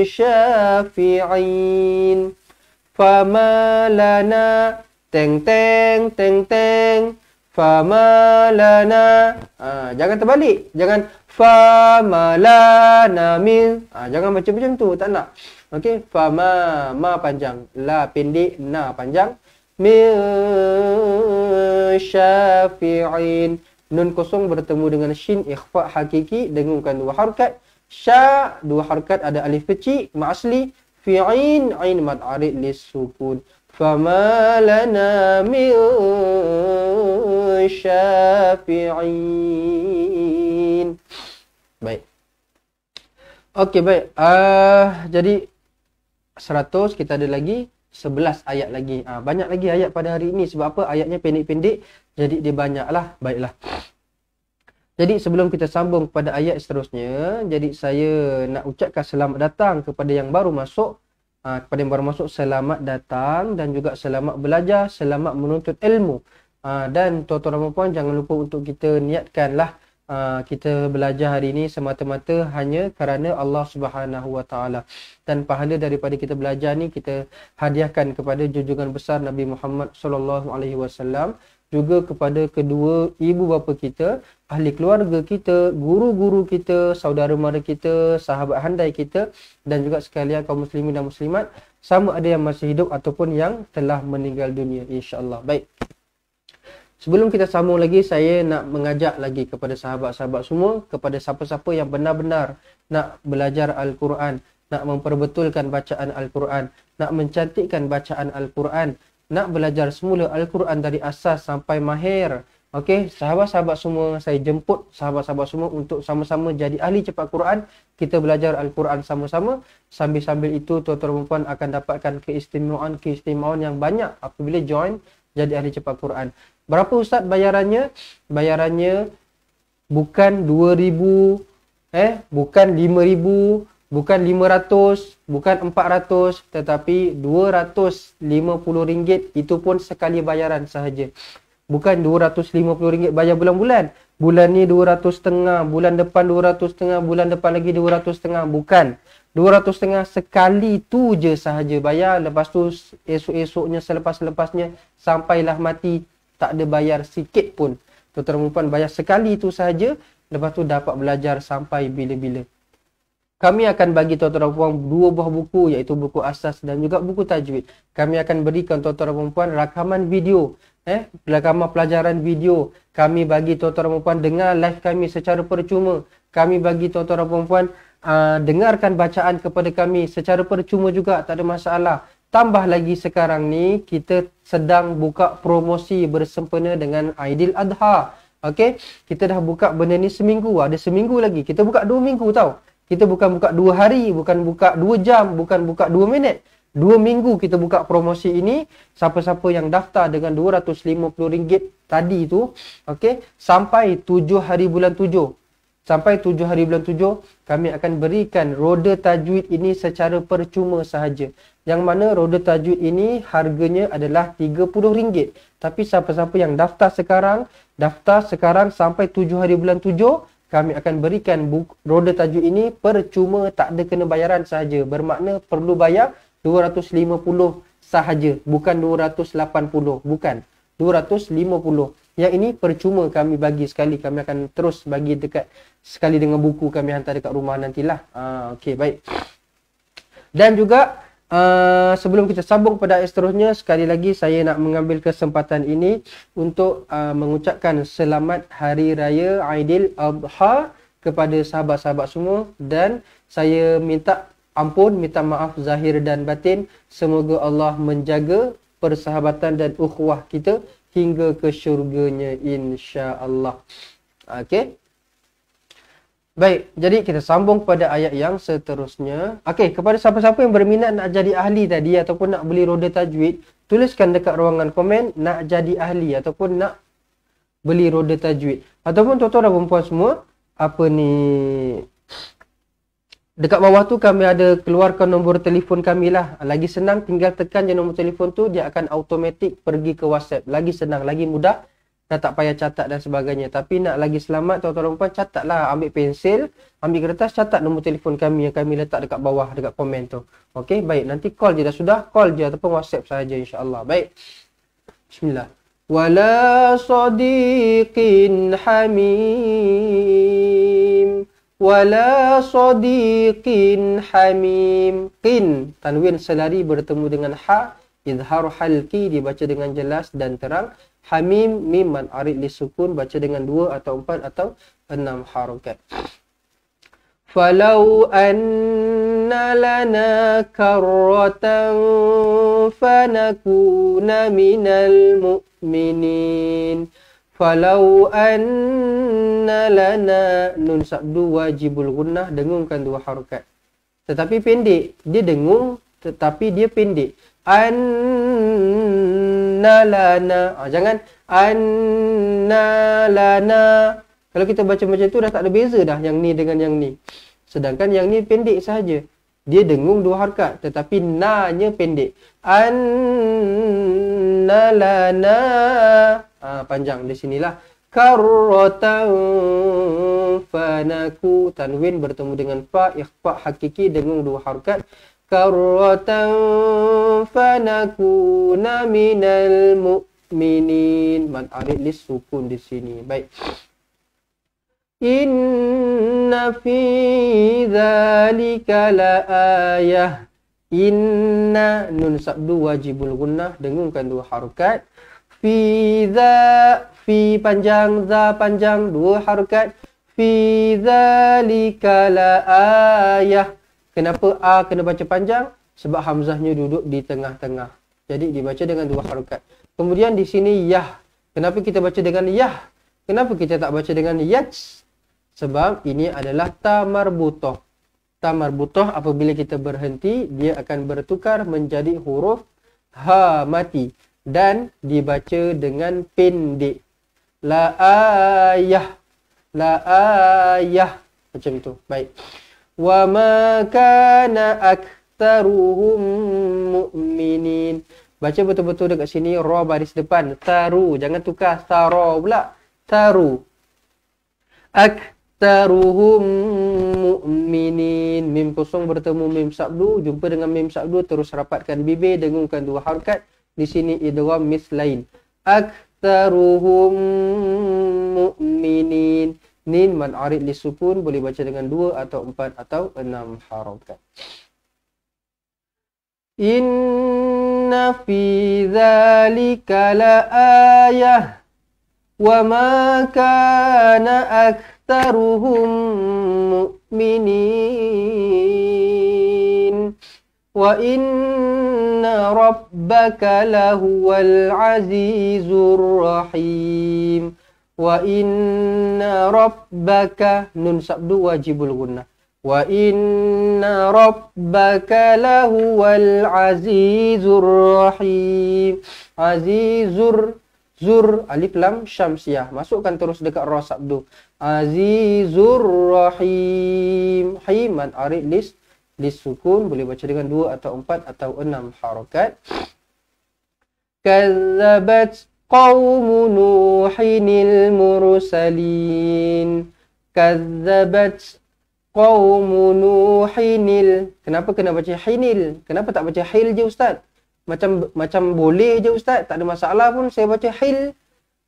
syafi'in. Fama lana, teng teng teng teng, fama lana. Jangan terbalik, jangan fama lana min. Jangan baca macam tu, tak nak. Okey, fama, ma panjang, la pendek, na panjang. Min syafi'in, nun kosong bertemu dengan shin, ikhfa hakiki, dengungkan 2 harakat. Sya 2 harakat, ada alif kecil ma asli. Fi'in, ain mad arid lis sukun. Fama lana min syafi'in. Baik. Okey, baik. Jadi 100, kita ada lagi 11 ayat lagi. Banyak lagi ayat pada hari ini. Sebab apa? Ayatnya pendek-pendek, jadi dia banyaklah. Baiklah. Jadi sebelum kita sambung kepada ayat seterusnya, jadi saya nak ucapkan selamat datang kepada yang baru masuk. Kepada yang baru masuk, selamat datang dan juga selamat belajar, selamat menuntut ilmu. Dan tuan-tuan dan puan, jangan lupa untuk kita niatkanlah kita belajar hari ini semata-mata hanya kerana Allah Subhanahu Wa Taala. Dan pahala daripada kita belajar ni kita hadiahkan kepada junjungan besar Nabi Muhammad sallallahu alaihi wasallam, juga kepada kedua ibu bapa kita, ahli keluarga kita, guru-guru kita, saudara mara kita, sahabat handai kita, dan juga sekalian kaum muslimin dan muslimat, sama ada yang masih hidup ataupun yang telah meninggal dunia, insya-Allah. Baik. Sebelum kita sambung lagi, saya nak mengajak lagi kepada sahabat-sahabat semua, kepada siapa-siapa yang benar-benar nak belajar Al-Quran, nak memperbetulkan bacaan Al-Quran, nak mencantikkan bacaan Al-Quran, nak belajar semula Al-Quran dari asas sampai mahir. Okey, sahabat-sahabat semua, saya jemput sahabat-sahabat semua untuk sama-sama jadi ahli cepat Quran. Kita belajar Al-Quran sama-sama. Sambil-sambil itu, tuan-tuan dan puan akan dapatkan keistimewaan yang banyak apabila join jadi ahli cepat Quran. Berapa Ustaz bayarannya? Bayarannya bukan 2,000, bukan 5,000, bukan 500, bukan 400, tetapi RM250. Itu pun sekali bayaran sahaja. Bukan RM250 bayar bulan-bulan. Bulan ni 200,500, bulan depan 200,500, bulan depan lagi 200,500. Bukan. 200,500 sekali tu je sahaja bayar. Lepas tu esok-esoknya, selepas-lepasnya, sampailah mati tak ada bayar sikit pun. Tuan-tuan dan puan bayar sekali tu sahaja. Lepas tu dapat belajar sampai bila-bila. Kami akan bagi tuan-tuan dan puan 2 buah buku, iaitu buku asas dan juga buku tajwid. Kami akan berikan tuan-tuan dan puan rakaman video, rakaman pelajaran video. Kami bagi tuan-tuan dan puan dengar live kami secara percuma. Kami bagi tuan-tuan dan puan dengarkan bacaan kepada kami secara percuma juga, tak ada masalah. Tambah lagi sekarang ni kita sedang buka promosi bersempena dengan Aidiladha. Okey, kita dah buka benda ni seminggu, ada seminggu lagi. Kita buka 2 minggu tau. Kita bukan buka 2 hari, bukan buka 2 jam, bukan buka 2 minit. 2 minggu kita buka promosi ini. Siapa-siapa yang daftar dengan RM250 tadi tu, okey, sampai 7 hari bulan 7. Sampai 7 hari bulan 7, kami akan berikan roda tajwid ini secara percuma sahaja. Yang mana roda tajwid ini harganya adalah RM30. Tapi siapa-siapa yang daftar sekarang sampai 7 hari bulan 7, kami akan berikan roda tajwid ini percuma, tak ada kena bayaran sahaja. Bermakna perlu bayar RM250 sahaja, bukan RM280, bukan RM250. Yang ini percuma kami bagi sekali. Kami akan terus bagi dekat sekali dengan buku kami hantar dekat rumah nantilah. Okey, baik. Dan juga sebelum kita sambung pada ayat seterusnya, sekali lagi saya nak mengambil kesempatan ini untuk mengucapkan selamat Hari Raya Aidiladha kepada sahabat-sahabat semua. Dan saya minta ampun, minta maaf zahir dan batin. Semoga Allah menjaga persahabatan dan ukhuwah kita hingga ke syurganya, insya-Allah. Okey. Baik, jadi kita sambung pada ayat yang seterusnya. Okey, kepada siapa-siapa yang berminat nak jadi ahli tadi ataupun nak beli roda tajwid, tuliskan dekat ruangan komen nak jadi ahli ataupun nak beli roda tajwid. Ataupun tuan-tuan dan puan semua, dekat bawah tu kami ada keluarkan nombor telefon kami lah. Lagi senang tinggal tekan je nombor telefon tu, dia akan automatik pergi ke WhatsApp. Lagi senang, lagi mudah. Dah tak payah catat dan sebagainya. Tapi nak lagi selamat tuan-tuan dan puan, catatlah. Ambil pensil, ambil kertas, catat nombor telefon kami yang kami letak dekat bawah, dekat komen tu. Okey, baik. Nanti call je dah sudah. Call je ataupun WhatsApp sahaja, insya-Allah. Baik. Bismillah. Wala sadiqin hamim. Wala sadiqin hamim. Qin, tanwin selari bertemu dengan ha. Izhar halki dibaca dengan jelas dan terang. Hamim, mim man arid disukun, baca dengan 2 atau 4 atau 6 harakat. Falau anna lana karratan fanakuna minal mu'minin. Falau anna lana, nun sabdu wajibul gunnah, dengungkan 2 harakat. Tetapi pendek, dia dengung tetapi dia pendek. Anna lana, jangan anna lana. Kalau kita baca macam tu dah tak ada beza dah yang ni dengan yang ni. Sedangkan yang ni pendek sahaja. Dia dengung 2 harakat tetapi na-nya pendek. Anna lana, panjang di sinilah. Karratan fanaku, tanwin bertemu dengan fa, ikhfa hakiki, dengung 2 harakat. Karratan fanakuna minal mu'minin, mad arid lis sukun di sini. Baik. Inna fi dzalika la ayah. Inna, nun sabdu wajibul gunnah, dengungkan 2 harakat. Fi panjang, za panjang, 2 harakat. Fi dzalika la ayah. Kenapa A kena baca panjang? Sebab hamzahnya duduk di tengah-tengah. Jadi dibaca dengan 2 harakat. Kemudian di sini yah. Kenapa kita baca dengan yah? Kenapa kita tak baca dengan yats? Sebab ini adalah ta marbutah. Ta marbutah apabila kita berhenti, dia akan bertukar menjadi huruf ha mati dan dibaca dengan pendek. La ayah. La ayah. Macam tu. Baik. Wa ma kana aktsaruhum mu'minin. Baca betul-betul dekat sini ra baris depan. Taru. Jangan tukar tara pula. Taru. Aktsaruhum mu'minin. Mim kosong bertemu mim sabdu. Jumpa dengan mim sabdu. Terus rapatkan bibir. Dengungkan 2 harakat. Di sini idgham mislain. Aktsaruhum mu'minin. Nin man arid li sukun boleh baca dengan 2 atau 4 atau 6 harakat. Inna fi dzalika la ayah wa ma kana aktsaruhum mu'minin wa inna rabbaka lahuwal azizur rahim. Wa inna rabbaka nun sabdu wajibul gunnah. Wa inna rabbaka lahuwal azizur rahim. Azizur zur alif lam syamsiah. Masukkan terus dekat ra sabdu. Azizur rahim. Himan arid lis sukun boleh baca dengan 2 atau 4 atau 6 harakat. Kazzabat Qawmu Nuhinil Mursalin. Kazzabat Qawmu Nuhinil. Kenapa kena baca hinil? Kenapa tak baca hil je Ustaz? Macam boleh je Ustaz. Tak ada masalah pun saya baca hil.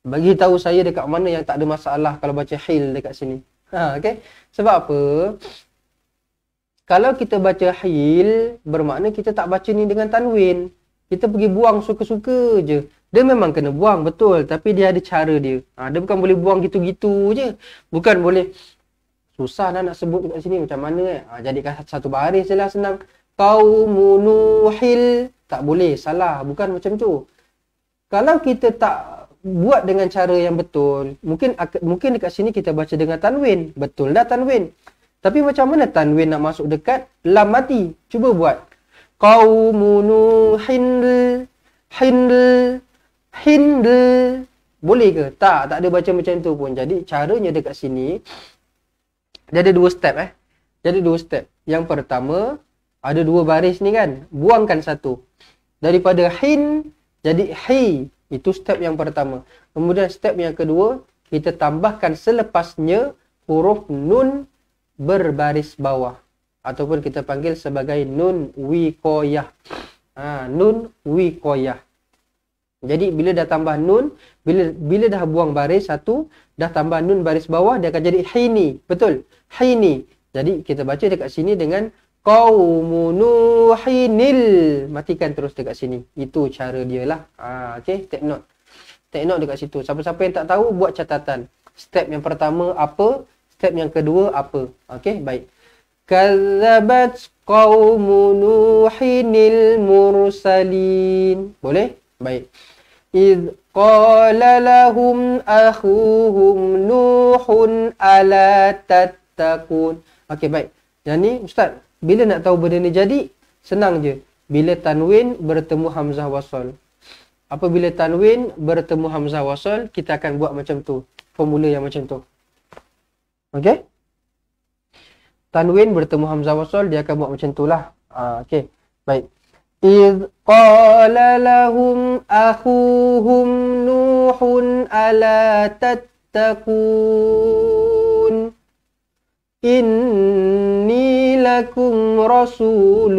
Bagi tahu saya dekat mana yang tak ada masalah kalau baca hil dekat sini. Okay? Sebab apa? Kalau kita baca hil, bermakna kita tak baca ni dengan tanwin. Kita pergi buang suka-suka je. Dia memang kena buang, betul. Tapi dia ada cara dia. Dia bukan boleh buang gitu-gitu je. Bukan boleh. Susah nak sebut dekat sini macam mana. Jadikan satu baris je lah senang. Qaumu Nuhil. Tak boleh, salah. Bukan macam tu. Kalau kita tak buat dengan cara yang betul, mungkin dekat sini kita baca dengan tanwin. Betul dah tanwin. Tapi macam mana tanwin nak masuk dekat lam mati? Cuba buat. Qaumu Nuhil. Hindl. Boleh ke? Tak ada baca macam tu pun. Jadi caranya dekat sini dia ada 2 step Jadi 2 step. Yang pertama ada 2 baris ni kan. Buangkan satu. Daripada hin jadi hi. Itu step yang pertama. Kemudian step yang kedua kita tambahkan selepasnya huruf nun berbaris bawah ataupun kita panggil sebagai nun wiqayah. Nun wiqayah. Jadi bila dah tambah nun, bila dah buang baris satu, dah tambah nun baris bawah, dia akan jadi hini. Betul? Hini. Jadi kita baca dekat sini dengan qaumu nuhinil. Matikan terus dekat sini. Itu cara dia lah. Okay, take note. Take note dekat situ. Siapa-siapa yang tak tahu, buat catatan. Step yang pertama apa? Step yang kedua apa? Okay, baik. Kazzabat qaumu nuhinil mursalin. Boleh? Baik. Idh qala lahum akhuhum Nuhun ala tattaqun. Okey, baik. Yang ni Ustaz, bila nak tahu benda ni jadi, senang je. Bila tanwin bertemu hamzah wasal. Apabila tanwin bertemu hamzah wasal, kita akan buat macam tu. Formula yang macam tu. Okey? Tanwin bertemu hamzah wasal, dia akan buat macam tu lah. Okey, baik. إذ قال لهم أخوهم نوح ألا تتقون إني لكم رسول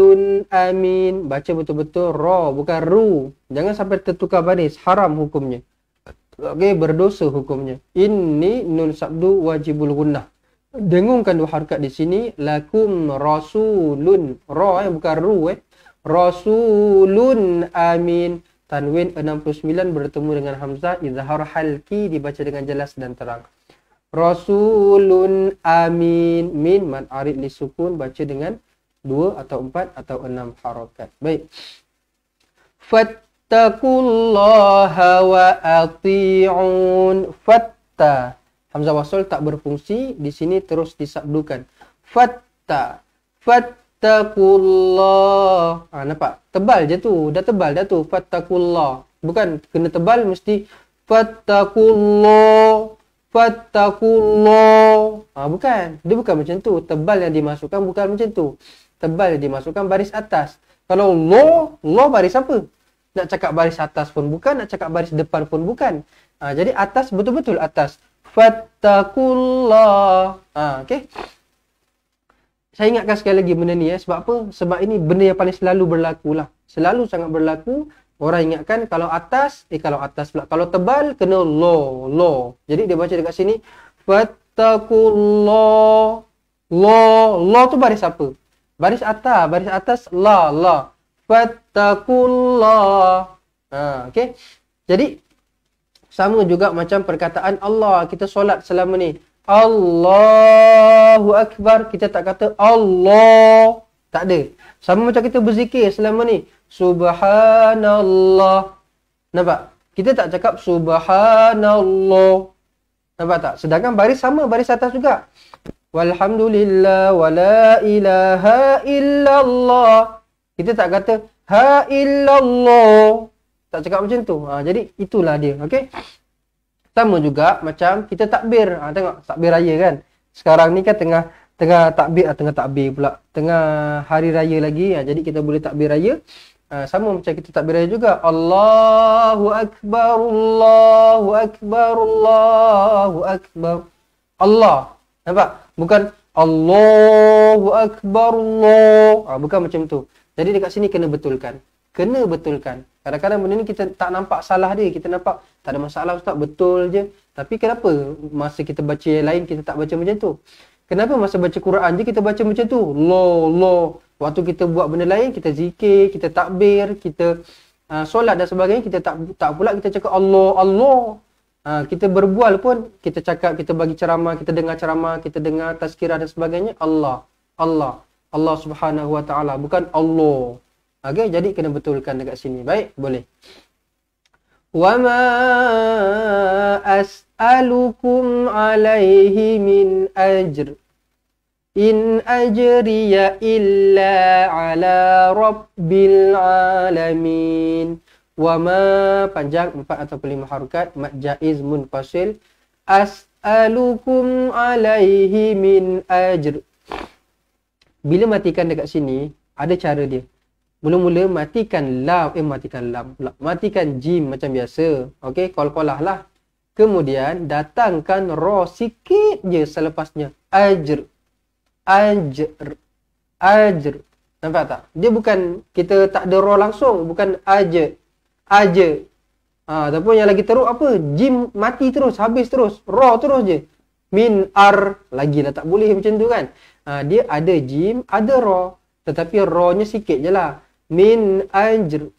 أمين. Baca betul-betul ra, bukan ru. Jangan sampai tertukar baris, haram hukumnya. Okey, berdosa hukumnya. Inni nun sabdu wajibul gunnah. Dengungkan 2 harakat di sini. Lakum rasulun. Ra bukan ru Rasulun amin. Tanwin 69 bertemu dengan hamzah. Izhar halki dibaca dengan jelas dan terang. Rasulun amin. Min man arid li sukun baca dengan 2 atau 4 atau 6 harakat. Baik. Fattaqullaha wa ati'un. Fatta. Hamzah wasl tak berfungsi. Di sini terus disabdukan. Fatta. Fattaqullah. Nampak? Tebal je tu. Dah tebal dah tu. Fattaqullah. Bukan kena tebal mesti fattaqullah. Fattaqullah. Bukan. Dia bukan macam tu. Tebal yang dimasukkan bukan macam tu. Tebal yang dimasukkan baris atas. Kalau law baris apa? Nak cakap baris atas pun bukan, nak cakap baris depan pun bukan. Jadi atas betul-betul atas. Fattaqullah. Okey. Saya ingatkan sekali lagi benda ni sebab apa? Sebab ini benda yang paling selalu berlaku lah. Selalu sangat berlaku. Orang ingatkan kalau atas pula. Kalau tebal kena law. Jadi dia baca dekat sini fattaqullah. Law tu baris apa? Baris atas la. Fattaqullah. Okey. Jadi sama juga macam perkataan Allah. Kita solat selama ni. Allahu Akbar. Kita tak kata Allah. Tak ada. Sama macam kita berzikir selama ni. Subhanallah. Nampak? Kita tak cakap Subhanallah. Nampak tak? Sedangkan baris sama. Baris atas juga. Walhamdulillah wa la ilaha illallah. Kita tak kata ha illallah. Tak cakap macam tu. Jadi itulah dia. Okey. Sama juga macam kita takbir. Tengok takbir raya kan. Sekarang ni kan tengah takbir pula. Tengah hari raya lagi. Jadi kita boleh takbir raya. Sama macam kita takbir raya juga. Allahu Akbar. Allahu Akbar. Allahu Akbar. Allah. Nampak? Bukan Allahu Akbar. Allah. Bukan macam tu. Jadi dekat sini kena betulkan. Kadang-kadang benda ni kita tak nampak salah dia. Kita nampak tak ada masalah Ustaz, betul je. Tapi kenapa masa kita baca yang lain kita tak baca macam tu? Kenapa masa baca Quran je kita baca macam tu? Allah. Waktu kita buat benda lain, kita zikir, kita takbir, kita solat dan sebagainya, kita tak pula kita cakap Allah. Kita berbual pun, kita cakap, kita bagi ceramah, kita dengar tazkirah dan sebagainya, Allah Subhanahu wa ta'ala, bukan Allah. Okey, jadi kena betulkan dekat sini. Baik, boleh. Wa ma as'alukum alaihi min ajr. In ajriya illa ala rabbil alamin. Wa ma panjang 4 atau 5 harakat, mad jaiz munfasil. As'alukum alaihi min ajr. Bila matikan dekat sini, ada cara dia. Mula-mula matikan jim macam biasa. Okey, qalqalah lah. Kemudian datangkan ra sikit je selepasnya. Ajr. Nampak tak? Dia bukan, kita tak ada ra langsung, bukan ajr. Ataupun yang lagi teruk apa? Jim mati terus, habis terus. Ra terus je. Min ar, lagi dah tak boleh macam tu kan. Dia ada jim, ada ra. Tetapi ra-nya sikit je lah. Min ajr.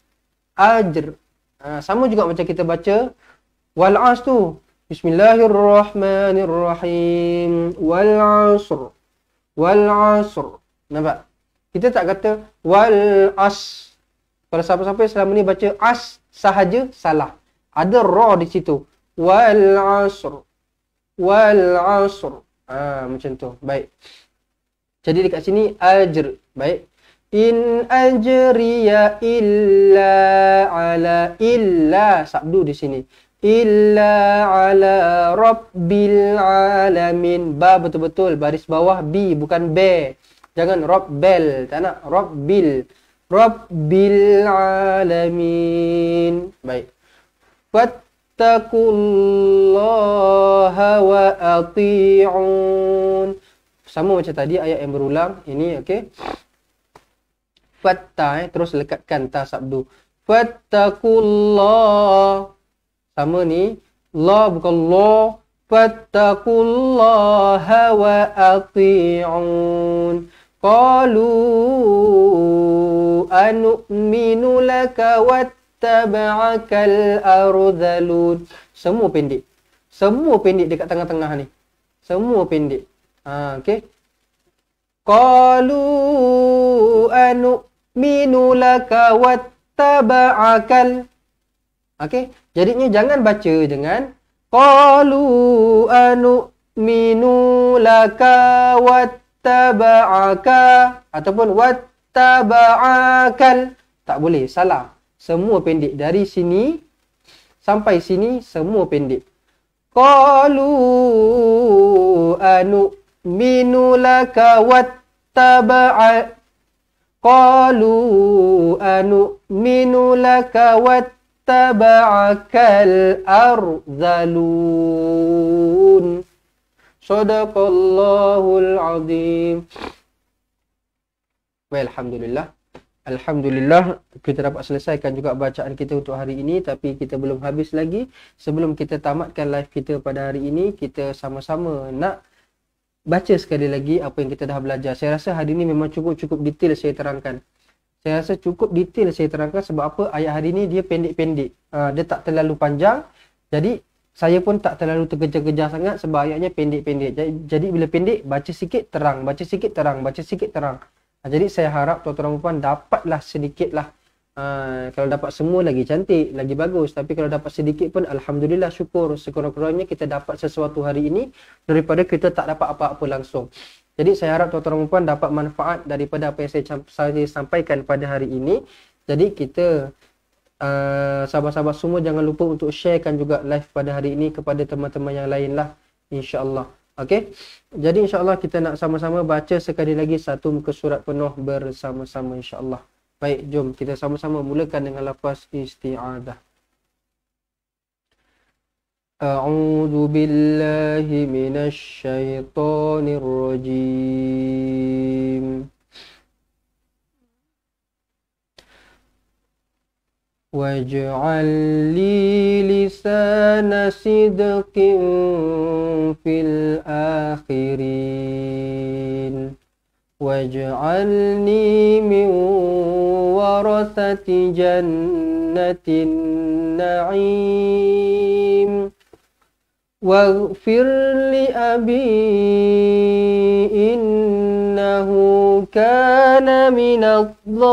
Sama juga macam kita baca wal as tu. Bismillahirrahmanirrahim. Wal asr. Nampak? Kita tak kata wal as. Kalau siapa-siapa selama ni baca as sahaja, salah. Ada ra di situ. Wal asr. Macam tu. Baik. Jadi dekat sini ajr. Baik. In ajriya illa sabdu di sini. Illa ala rabbil alamin. Ba betul-betul baris bawah bi bukan be. Jangan rabbel, tak nak rabbil alamin. Baik. Fattaqullaha wa ati'un. Sama macam tadi ayat yang berulang. Ini okey. Fatta, terus lekatkan ta sabdu. Fattaqullah. Sama ni. La bukan la. Fattaqullaha wa ati'un. Qalu anu'minu laka wattaba'akal ardhalun. Semua pendek. Semua pendek dekat tengah-tengah ni. Semua pendek. Okey. Qalu nu'minu laka wattaba'akal. Okey, jadinya jangan baca dengan qalu anu'minu laka wattaba'aka ataupun wattaba'akal. Tak boleh, salah. Semua pendek. Dari sini sampai sini semua pendek. Qalu anu'minu laka wattaba'aka. Qalu anu'minu laka wattaba'akal arzalun. Sadaqallahul azim. Alhamdulillah. Alhamdulillah, kita dapat selesaikan juga bacaan kita untuk hari ini, tapi kita belum habis lagi. Sebelum kita tamatkan live kita pada hari ini, kita sama-sama nak baca sekali lagi apa yang kita dah belajar. Saya rasa hari ini memang cukup detail saya terangkan. Saya rasa cukup detail saya terangkan sebab apa? Ayat hari ini dia pendek-pendek. Dia tak terlalu panjang. Jadi saya pun tak terlalu terkejar-kejar sangat sebab ayatnya pendek-pendek. Jadi bila pendek, baca sikit terang, baca sikit terang, baca sikit terang. Jadi saya harap tuan-tuan dan puan dapatlah sedikitlah. Kalau dapat semua lagi cantik, lagi bagus. Tapi kalau dapat sedikit pun alhamdulillah, syukur. Sekurang-kurangnya kita dapat sesuatu hari ini daripada kita tak dapat apa-apa langsung. Jadi saya harap tuan-tuan dan puan dapat manfaat daripada apa yang saya sampaikan pada hari ini. Jadi kita sahabat-sahabat semua jangan lupa untuk sharekan juga live pada hari ini kepada teman-teman yang lain lah, insya-Allah. Okey. Jadi insya-Allah kita nak sama-sama baca sekali lagi satu muka surat penuh bersama-sama insya-Allah. Baik, jom kita sama-sama mulakan dengan lafaz isti'adah. A'udzu billahi minasy syaithanir rajim. Waj'al li lisana sidqin fil akhirin. Waj'alni min warathati jannatin na'im. Waghfir li abi innahu kana minadh dhallin.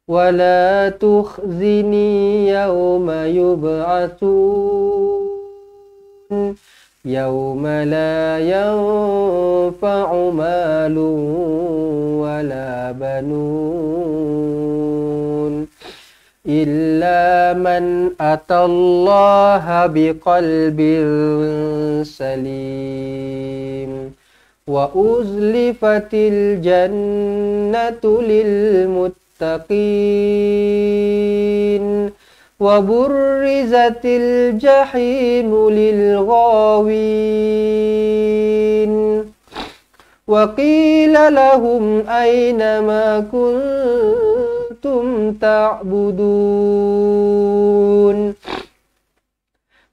Wala tukhzini yawma yub'atsun. Yawma la yanfa'u malun wala banun illa man atallaha biqalbin salim. Wa uzlifatil jannatu lil muttaqin. Wa burrizatil jahimu lil ghawin. Wa qila lahum ayna ma kuntum ta'budun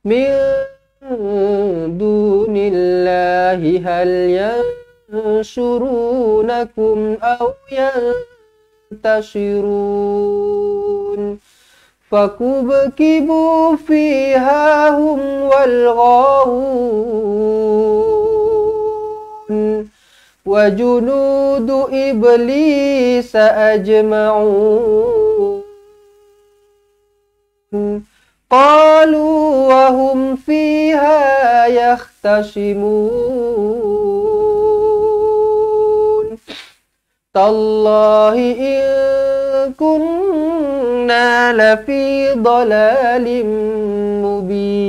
min dunillahi hal yansurunakum aw yantasirun. Fakubkibu fiha hum wal ghawun wa junudu iblis ajma'un. Qalu wa hum fiha yakhtasimun. Tallahi in kunna lafi dhalalin mubin.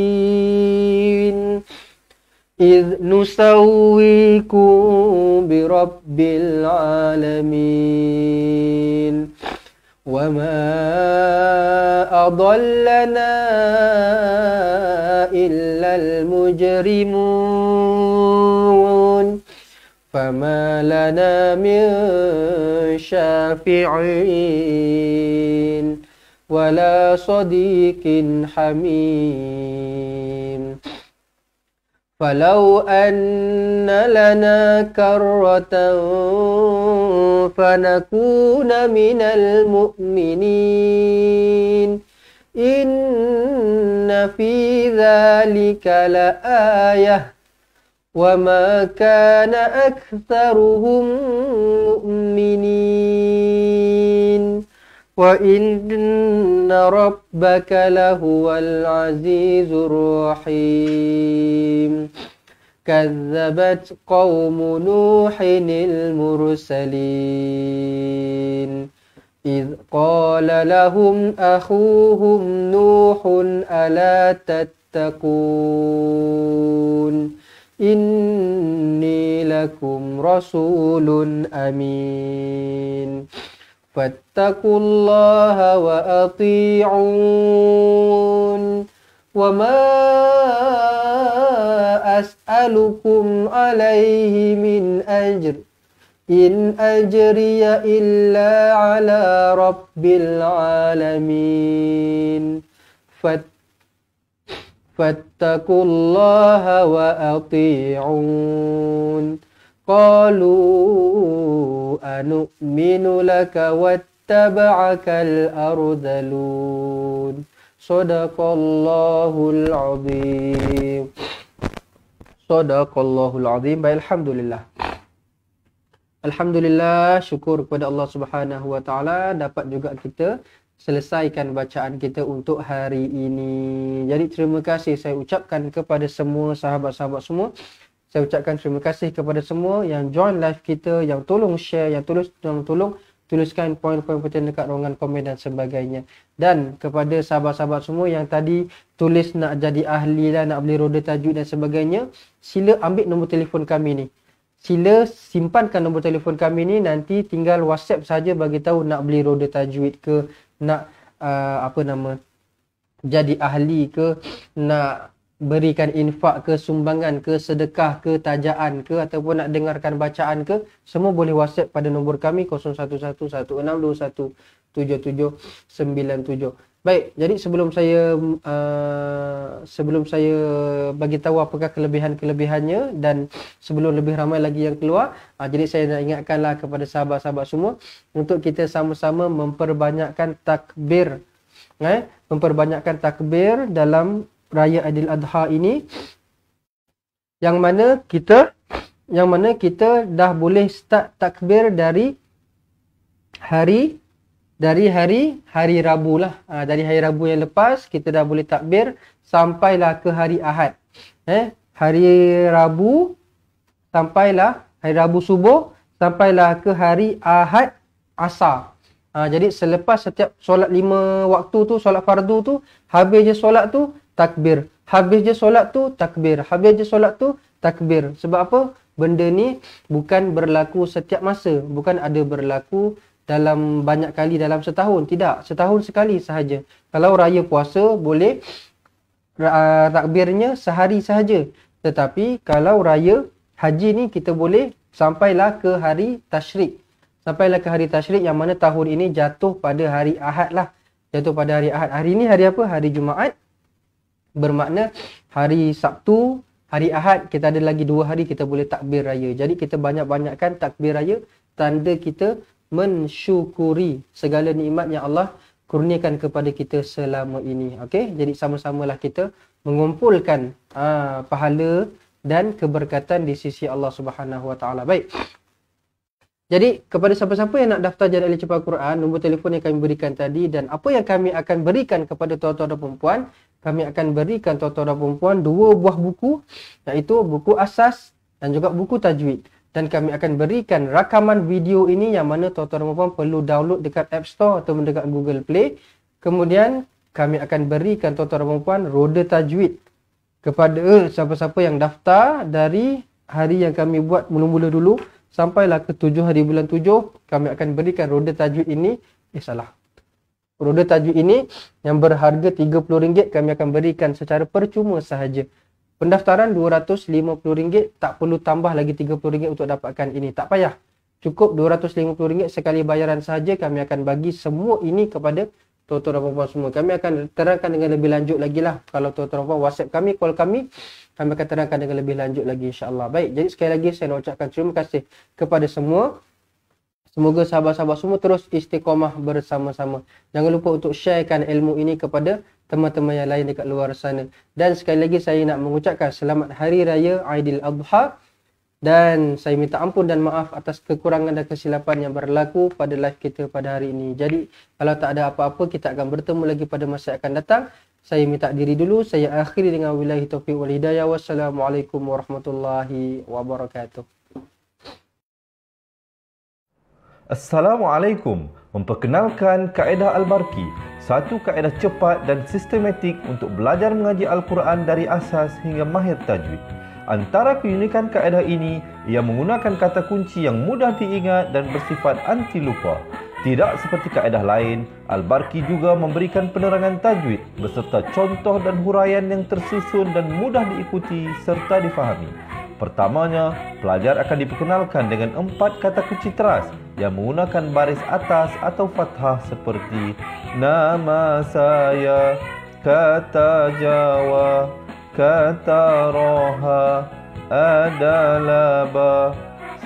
إذ نسويكم برب العالمين وما أضلنا إلا المجرمون فما لنا من شافعين ولا صديق حميم فلو أن لنا كرة فنكون من المؤمنين إن في ذلك لآية وما كان أكثرهم مؤمنين وإن ربك لهو العزيز الرحيم كذبت قوم نوح المرسلين إذ قال لهم أخوهم نوح ألا تتقون إني لكم رسول أمين فاتقوا الله وأطيعون وما أسألكم عليه من أجر إن أجري إلا على رب العالمين فاتقوا الله وأطيعون قالوا أنؤمن لك واتبعك الأرذلون صدق الله العظيم. Sadaqallahul azim. Baik, alhamdulillah. Alhamdulillah, syukur kepada Allah Subhanahu wa taala dapat juga kita selesaikan bacaan kita untuk hari ini. Jadi terima kasih saya ucapkan kepada semua sahabat-sahabat semua. Saya ucapkan terima kasih kepada semua yang join live kita, yang tolong share, yang tolong tuliskan poin-poin penting dekat ruangan komen dan sebagainya. Dan kepada sahabat-sahabat semua yang tadi tulis nak jadi ahli lah, nak beli roda tajwid dan sebagainya, sila ambil nombor telefon kami ni. Sila simpankan nombor telefon kami ni, nanti tinggal WhatsApp saja bagi tahu nak beli roda tajwid ke, nak jadi ahli ke, nak berikan infak ke, sumbangan ke, sedekah ke, tajaan ke, ataupun nak dengarkan bacaan ke, semua boleh WhatsApp pada nombor kami 0111621797. Baik, jadi sebelum saya bagi tahu apakah kelebihan-kelebihannya dan sebelum lebih ramai lagi yang keluar, jadi saya nak ingatkanlah kepada sahabat-sahabat semua untuk kita sama-sama memperbanyakkan takbir. Memperbanyakkan takbir dalam Raya Aidil Adha ini, yang mana kita dah boleh start takbir dari hari Rabu lah. Dari hari Rabu yang lepas kita dah boleh takbir sampailah ke hari Ahad. Hari Rabu subuh sampailah ke hari Ahad asar. Jadi selepas setiap solat 5 waktu tu, solat fardu tu, habis je solat tu takbir, habis je solat tu takbir, habis je solat tu takbir. Sebab apa? Benda ni bukan berlaku setiap masa, bukan ada berlaku dalam banyak kali dalam setahun. Tidak, setahun sekali sahaja. Kalau raya puasa boleh takbirnya sehari sahaja. Tetapi kalau raya haji ni kita boleh sampailah ke hari tasyrik. Sampailah ke hari tasyrik yang mana tahun ini jatuh pada hari Ahad lah. Jatuh pada hari Ahad. Hari ni hari apa? Hari Jumaat. Bermakna hari Sabtu, hari Ahad kita ada lagi 2 hari kita boleh takbir raya. Jadi kita banyak-banyakkan takbir raya, tanda kita mensyukuri segala nikmat yang Allah kurniakan kepada kita selama ini. Okey, jadi sama-samalah kita mengumpulkan pahala dan keberkatan di sisi Allah Subhanahu wa taala. Baik. Jadi kepada siapa-siapa yang nak daftar jadi ahli cepat Quran, nombor telefon yang kami berikan tadi, dan apa yang kami akan berikan kepada tuan-tuan dan puan-puan, kami akan berikan tuan-tuan dan puan-puan 2 buah buku, iaitu buku asas dan juga buku tajwid. Dan kami akan berikan rakaman video ini yang mana tuan-tuan dan puan-puan perlu download dekat App Store atau dekat Google Play. Kemudian kami akan berikan tuan-tuan dan puan-puan roda tajwid kepada siapa-siapa yang daftar dari hari yang kami buat mula-mula dulu sampailah ke 7 hari bulan 7, kami akan berikan roda tajwid ini. Roda tajwid ini yang berharga RM30 kami akan berikan secara percuma sahaja. Pendaftaran RM250, tak perlu tambah lagi RM30 untuk dapatkan ini. Tak payah. Cukup RM250 sekali bayaran sahaja, kami akan bagi semua ini kepada tuan-tuan dan puan-puan semua. Kami akan terangkan dengan lebih lanjut lagi lah. Kalau tuan-tuan dan puan WhatsApp kami, call kami akan terangkan dengan lebih lanjut lagi, insya-Allah. Baik, jadi sekali lagi saya nak ucapkan terima kasih kepada semua. Semoga sahabat-sahabat semua terus istiqamah bersama-sama. Jangan lupa untuk sharekan ilmu ini kepada teman-teman yang lain dekat luar sana. Dan sekali lagi saya nak mengucapkan selamat Hari Raya Aidiladha. Dan saya minta ampun dan maaf atas kekurangan dan kesilapan yang berlaku pada live kita pada hari ini. Jadi kalau tak ada apa-apa, kita akan bertemu lagi pada masa yang akan datang. Saya minta diri dulu. Saya akhiri dengan wabillahi taufiq wal hidayah. Wassalamualaikum warahmatullahi wabarakatuh. Assalamualaikum. Memperkenalkan kaedah Al-Barki, satu kaedah cepat dan sistematik untuk belajar mengaji Al-Quran dari asas hingga mahir tajwid. Antara keunikan kaedah ini, ia menggunakan kata kunci yang mudah diingat dan bersifat anti lupa. Tidak seperti kaedah lain, Al-Barki juga memberikan penerangan tajwid beserta contoh dan huraian yang tersusun dan mudah diikuti serta difahami. Pertamanya, pelajar akan diperkenalkan dengan 4 kata kunci teras yang menggunakan baris atas atau fathah seperti nama saya, kata Jawa, kata roha, adalah ba.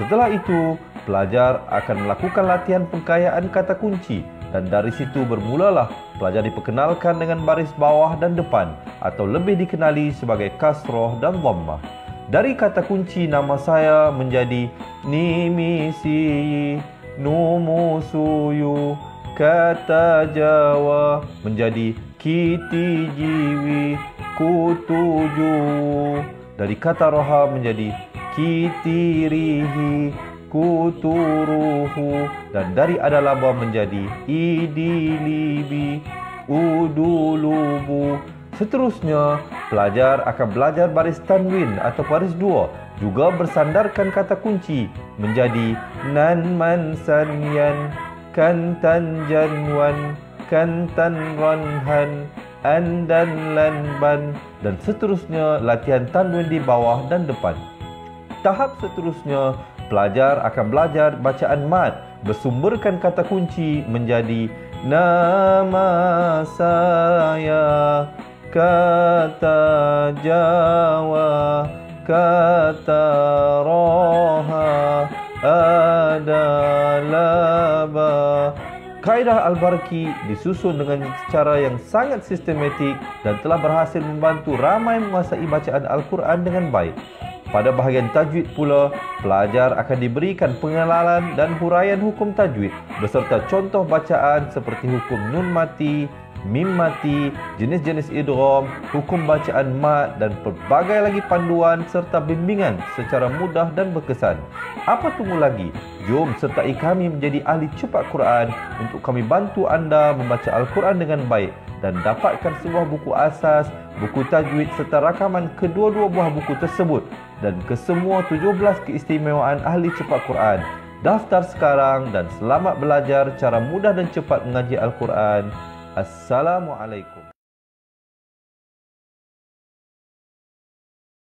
Setelah itu, pelajar akan melakukan latihan pengkayaan kata kunci dan dari situ bermulalah pelajar diperkenalkan dengan baris bawah dan depan atau lebih dikenali sebagai kasroh dan dhammah. Dari kata kunci nama saya menjadi nimisi, numusuyu, kata Jawa menjadi kiti jiwi, kutuju. Dari kata roha menjadi kitirihi, kuturuhu. Dan dari adalaba menjadi idilibi, udulubu. Seterusnya, pelajar akan belajar baris tanwin atau baris dua, juga bersandarkan kata kunci menjadi nan man sanyan, kantan janwan, kantan ranhan, andan lanban, dan seterusnya latihan tanwin di bawah dan depan. Tahap seterusnya, pelajar akan belajar bacaan mad bersumberkan kata kunci menjadi nama saya, kata Jawa, kata roha, adalah ba. Kaedah Al-Barki disusun dengan cara yang sangat sistematik dan telah berhasil membantu ramai menguasai bacaan Al-Quran dengan baik. Pada bahagian tajwid pula, pelajar akan diberikan pengenalan dan huraian hukum tajwid beserta contoh bacaan seperti hukum nun mati, mim mati, jenis-jenis idgham, hukum bacaan mad dan pelbagai lagi panduan serta bimbingan secara mudah dan berkesan. Apa tunggu lagi? Jom sertai kami menjadi ahli cepat Quran untuk kami bantu anda membaca Al-Quran dengan baik dan dapatkan sebuah buku asas, buku tajwid serta rakaman kedua-dua buah buku tersebut dan kesemua 17 keistimewaan ahli cepat Quran. Daftar sekarang dan selamat belajar cara mudah dan cepat mengaji Al-Quran. Assalamualaikum.